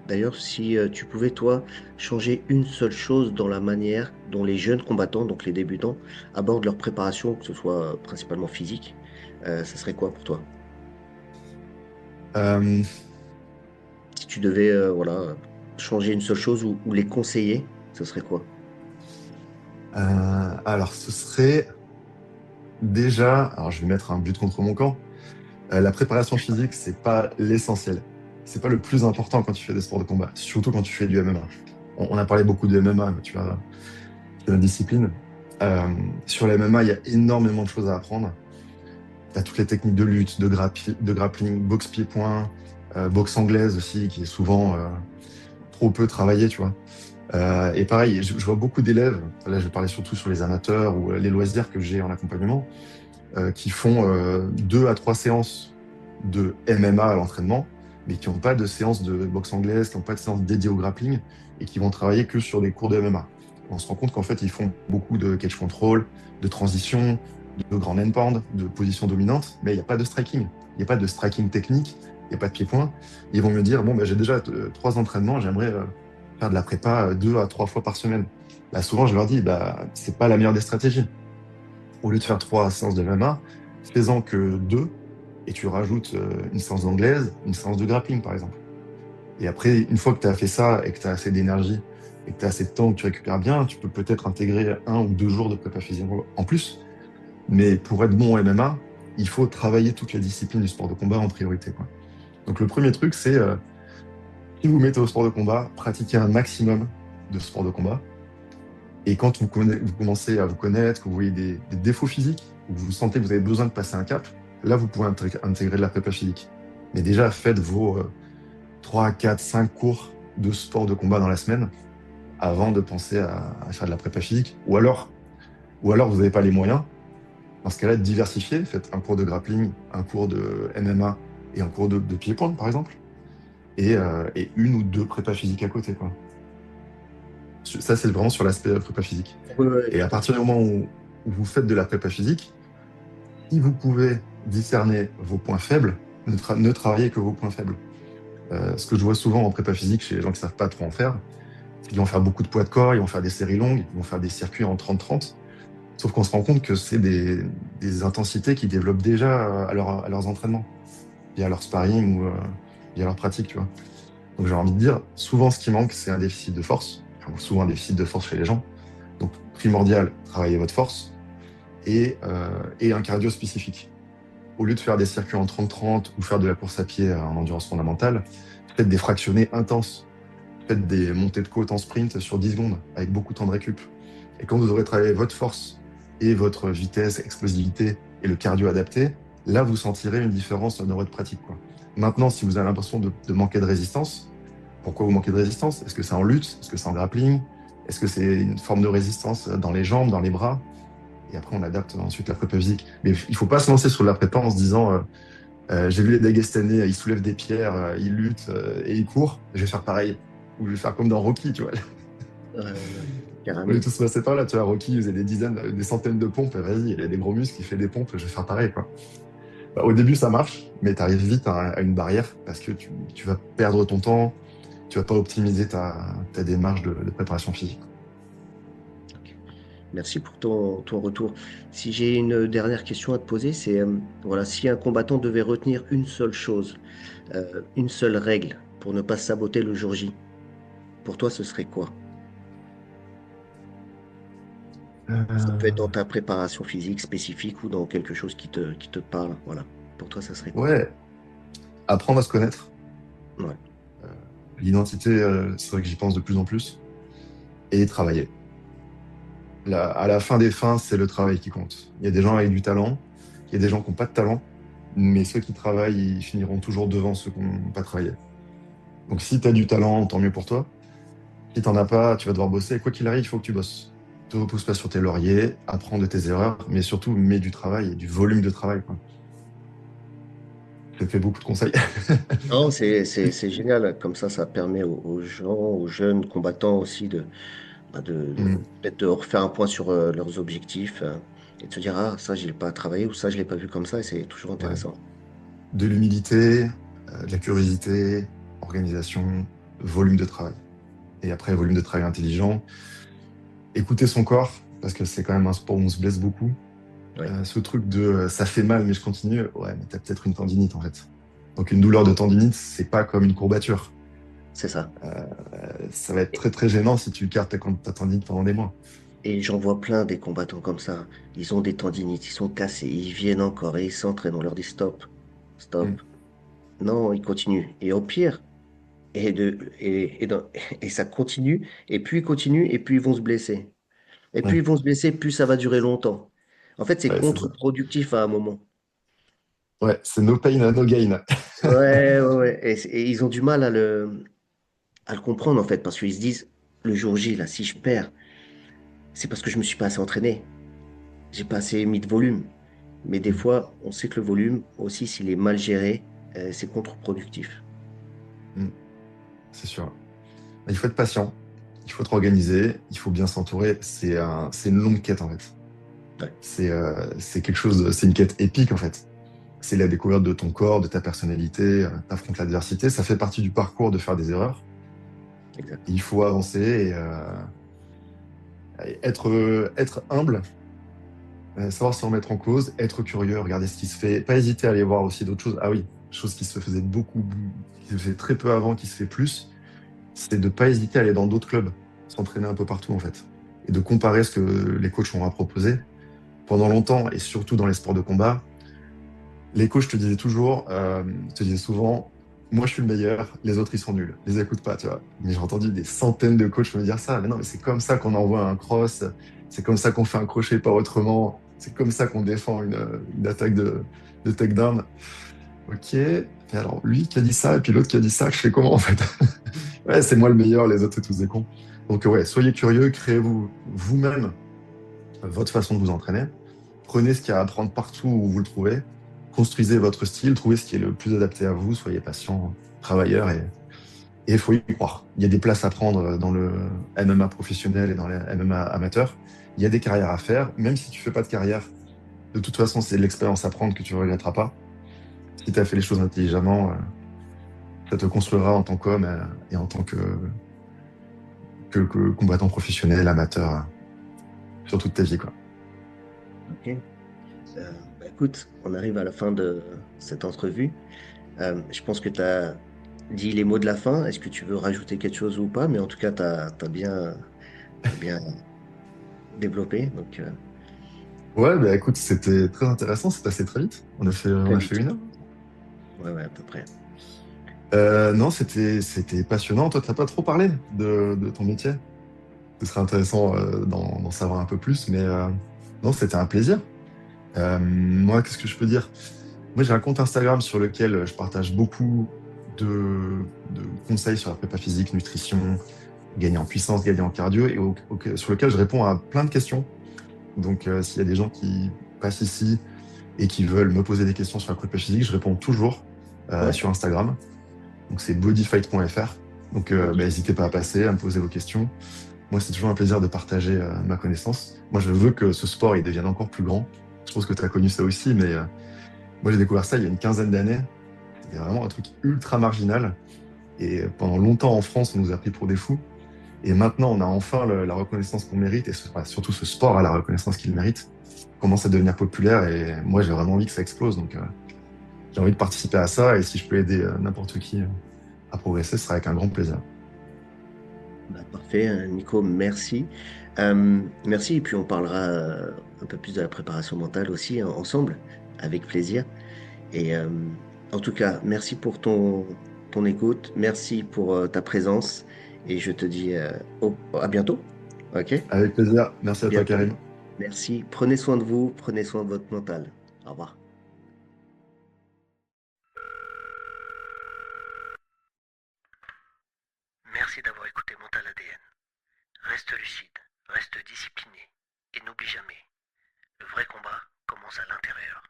d'ailleurs, si tu pouvais, toi, changer une seule chose dans la manière dont les jeunes combattants, donc les débutants, abordent leur préparation, que ce soit principalement physique, ça serait quoi pour toi? Euh, Si tu devais, voilà, changer une seule chose ou les conseiller, ce serait quoi? alors ce serait déjà, alors je vais mettre un but contre mon camp. La préparation physique, c'est pas l'essentiel. C'est pas le plus important quand tu fais des sports de combat, surtout quand tu fais du MMA. On a parlé beaucoup de MMA, mais tu vois, c'est la discipline. Euh, sur les MMA, il y a énormément de choses à apprendre. Tu as toutes les techniques de lutte, de grappling, boxe pied-point, boxe anglaise aussi, qui est souvent trop peu travaillée, tu vois. Et pareil, je vois beaucoup d'élèves, là je vais parler surtout sur les amateurs ou les loisirs que j'ai en accompagnement, qui font 2 à 3 séances de MMA à l'entraînement, mais qui n'ont pas de séance de boxe anglaise, qui n'ont pas de séance dédiée au grappling, et qui vont travailler que sur des cours de MMA. On se rend compte qu'en fait, ils font beaucoup de catch control, de transition, de grand end pound, de position dominante, mais il n'y a pas de striking. Il n'y a pas de striking technique, il n'y a pas de pied-point. Ils vont me dire, bon, ben, j'ai déjà 3 entraînements, j'aimerais faire de la prépa 2 à 3 fois par semaine. Là, souvent, je leur dis, bah, c'est pas la meilleure des stratégies. Au lieu de faire 3 séances de MMA, fais-en que 2 et tu rajoutes une séance d'anglaise, une séance de grappling, par exemple. Et après, une fois que tu as fait ça et que tu as assez d'énergie et que tu as assez de temps, que tu récupères bien, tu peux peut-être intégrer 1 ou 2 jours de prépa physique en plus. Mais pour être bon en MMA, il faut travailler toutes les disciplines du sport de combat en priorité, quoi. Donc le premier truc, c'est si vous vous mettez au sport de combat, pratiquez un maximum de sport de combat. Et quand vous commencez à vous connaître, que vous voyez des défauts physiques, ou que vous sentez que vous avez besoin de passer un cap, là, vous pouvez intégrer de la prépa physique. Mais déjà, faites vos 3, 4, 5 cours de sport de combat dans la semaine avant de penser à faire de la prépa physique. Ou alors vous n'avez pas les moyens. Dans ce cas-là, diversifiez. Faites un cours de grappling, un cours de MMA et un cours de pied-point, par exemple. Et 1 ou 2 prépas physiques à côté, quoi. Ça, c'est vraiment sur l'aspect prépa physique. Oui, oui, Et à tout à partir fait. du moment où vous faites de la prépa physique, si vous pouvez discerner vos points faibles, ne travaillez que vos points faibles. Ce que je vois souvent en prépa physique chez les gens qui ne savent pas trop en faire, c'est qu'ils vont faire beaucoup de poids de corps, ils vont faire des séries longues, ils vont faire des circuits en 30-30. Sauf qu'on se rend compte que c'est des intensités qu'ils développent déjà à leurs entraînements, via leur sparring ou via leur pratique, tu vois. Donc j'ai envie de dire, souvent ce qui manque, c'est un déficit de force, enfin, souvent un déficit de force chez les gens. Donc primordial, travaillez votre force et un cardio spécifique. Au lieu de faire des circuits en 30-30 ou faire de la course à pied en endurance fondamentale, faites des fractionnés intenses. Faites des montées de côte en sprint sur 10 secondes avec beaucoup de temps de récup. Et quand vous aurez travaillé votre force et votre vitesse, explosivité et le cardio adapté, là, vous sentirez une différence dans votre pratique, quoi. Maintenant, si vous avez l'impression de manquer de résistance, pourquoi vous manquez de résistance? Est-ce que c'est en lutte? Est-ce que c'est en grappling? Est-ce que c'est une forme de résistance dans les jambes, dans les bras? Et après, on adapte ensuite la prépa physique. Mais il ne faut pas se lancer sur la prépa en se disant j'ai vu les Dagestanais, ils soulèvent des pierres, ils luttent et ils courent, je vais faire pareil. Ou je vais faire comme dans Rocky, tu vois. On est Carrément. tous passés par là, tu vois. Rocky, il faisait des dizaines, des centaines de pompes, et vas-y, il a des gros muscles, il fait des pompes, je vais faire pareil, quoi. Bah, au début, ça marche, mais tu arrives vite à une barrière parce que tu vas perdre ton temps, tu vas pas optimiser ta démarche de préparation physique. Merci pour ton retour. Si j'ai une dernière question à te poser, c'est voilà, si un combattant devait retenir une seule chose, une seule règle pour ne pas se saboter le jour J, pour toi, ce serait quoi? Ça peut être dans Euh, ta préparation physique spécifique ou dans quelque chose qui te parle. Voilà. Pour toi, ça serait quoi? ouais, apprendre à se connaître. Ouais. Euh, L'identité, c'est vrai que j'y pense de plus en plus. Et travailler. À la fin des fins, c'est le travail qui compte. Il y a des gens avec du talent, Il y a des gens qui n'ont pas de talent, mais ceux qui travaillent, ils finiront toujours devant ceux qui n'ont pas travaillé. Donc si tu as du talent, tant mieux pour toi. Si t'en as pas, tu vas devoir bosser. Et quoi qu'il arrive, il faut que tu bosses. Ne te repose pas sur tes lauriers, apprends de tes erreurs, mais surtout mets du travail et du volume de travail, quoi. Je te fais beaucoup de conseils. Non, c'est génial. Comme ça permet aux gens, aux jeunes combattants aussi Mm. peut-être de refaire un point sur leurs objectifs et de se dire, ah, ça, je l'ai pas travaillé ou ça, je l'ai pas vu comme ça et c'est toujours Ouais. intéressant. De l'humilité, de la curiosité, organisation, volume de travail. Et après, volume de travail intelligent. Écouter son corps, parce que c'est quand même un sport où on se blesse beaucoup. Oui, Ce truc de ça fait mal, mais je continue. Ouais, mais t'as peut-être une tendinite, en fait. Donc, une douleur de tendinite, c'est pas comme une courbature. c'est ça. Ça va être très, très gênant si tu gardes ta tendinite pendant des mois. Et j'en vois plein des combattants comme ça. Ils ont des tendinites, ils sont cassés, ils viennent encore et ils s'entraînent. On leur dit stop, Mm. stop. Non, ils continuent. Et au pire, et ça continue, et puis ils continuent, et puis ils vont se blesser. Et plus Ouais, ils vont se blesser, plus ça va durer longtemps. En fait, c'est ouais, c'est ça. contre-productif à un moment. Ouais, c'est no pain, no gain. Ouais, ouais, ouais. Et ils ont du mal à le comprendre, en fait, parce qu'ils se disent, le jour J, là, si je perds, c'est parce que je me suis pas assez entraîné. J'ai pas assez mis de volume. Mais des Mm. fois, on sait que le volume, aussi, s'il est mal géré, c'est contre-productif. Mm. C'est sûr. Il faut être patient, il faut être organisé, il faut bien s'entourer. C'est une longue quête, en fait. Ouais, C'est quelque chose, c'est une quête épique, en fait. C'est la découverte de ton corps, de ta personnalité, t'affrontes l'adversité. Ça fait partie du parcours de faire des erreurs. exact. Il faut avancer et être humble, savoir se remettre en cause, être curieux, regarder ce qui se fait, pas hésiter à aller voir aussi d'autres choses. Ah oui, chose qui se faisait beaucoup, qui se faisait très peu avant, qui se fait plus, c'est de ne pas hésiter à aller dans d'autres clubs, s'entraîner un peu partout en fait, et de comparer ce que les coachs ont à proposer. Pendant longtemps, et surtout dans les sports de combat, les coachs te disaient toujours, te disaient souvent, moi je suis le meilleur, les autres ils sont nuls, les écoute pas, tu vois. Mais j'ai entendu des centaines de coachs me dire ça, mais non, mais c'est comme ça qu'on envoie un cross, c'est comme ça qu'on fait un crochet, pas autrement, c'est comme ça qu'on défend une attaque de takedown. Ok, et alors lui qui a dit ça, et puis l'autre qui a dit ça, je fais comment en fait? Ouais, c'est moi le meilleur, les autres c'est tous des cons. Donc ouais, soyez curieux, créez-vous vous-même votre façon de vous entraîner. Prenez ce qu'il y a à apprendre partout où vous le trouvez. Construisez votre style, trouvez ce qui est le plus adapté à vous, soyez patient, travailleur et il faut y croire. Il y a des places à prendre dans le MMA professionnel et dans le MMA amateur. Il y a des carrières à faire, même si tu fais pas de carrière. De toute façon, c'est de l'expérience à prendre que tu ne regretteras pas. Si tu as fait les choses intelligemment, ça te construira en tant qu'homme et en tant que combattant professionnel, amateur, sur toute ta vie, quoi. OK. Bah, écoute, on arrive à la fin de cette entrevue. Je pense que tu as dit les mots de la fin. Est-ce que tu veux rajouter quelque chose ou pas? Mais en tout cas, tu as bien développé. Donc, Ouais, bah écoute, c'était très intéressant, c'est passé très vite. On très a fait vite. 1 heure. Ouais, ouais, à peu près. Non, c'était passionnant. Toi, tu n'as pas trop parlé de ton métier. Ce serait intéressant d'en savoir un peu plus, mais non, c'était un plaisir. Moi, qu'est-ce que je peux dire? Moi, j'ai un compte Instagram sur lequel je partage beaucoup de conseils sur la prépa physique, nutrition, gagner en puissance, gagner en cardio, et sur lequel je réponds à plein de questions. Donc, s'il y a des gens qui passent ici et qui veulent me poser des questions sur la prépa physique, je réponds toujours Ouais, sur Instagram. Donc c'est bodyfight.fr. Donc bah, ok. n'hésitez pas à passer, à me poser vos questions. Moi, c'est toujours un plaisir de partager ma connaissance. Moi, je veux que ce sport il devienne encore plus grand. Je pense que tu as connu ça aussi, mais moi, j'ai découvert ça il y a une quinzaine d'années. C'était vraiment un truc ultra marginal. Et pendant longtemps en France, on nous a pris pour des fous. Et maintenant, on a enfin la reconnaissance qu'on mérite, et enfin, surtout ce sport a la reconnaissance qu'il mérite. Il commence à devenir populaire, et moi, j'ai vraiment envie que ça explose. Donc, j'ai envie de participer à ça, et si je peux aider n'importe qui à progresser, ce sera avec un grand plaisir. Bah, parfait, Nico, merci. Merci. Et puis, on parlera un peu plus de la préparation mentale aussi hein, ensemble, avec plaisir. Et en tout cas, merci pour ton écoute. Merci pour ta présence. Et je te dis à bientôt. OK? Avec plaisir. Merci À à toi, bientôt. Karim. Merci. Prenez soin de vous. Prenez soin de votre mental. Au revoir. Merci d'avoir écouté Mental ADN. Reste lucide, reste discipliné et n'oublie jamais, le vrai combat commence à l'intérieur.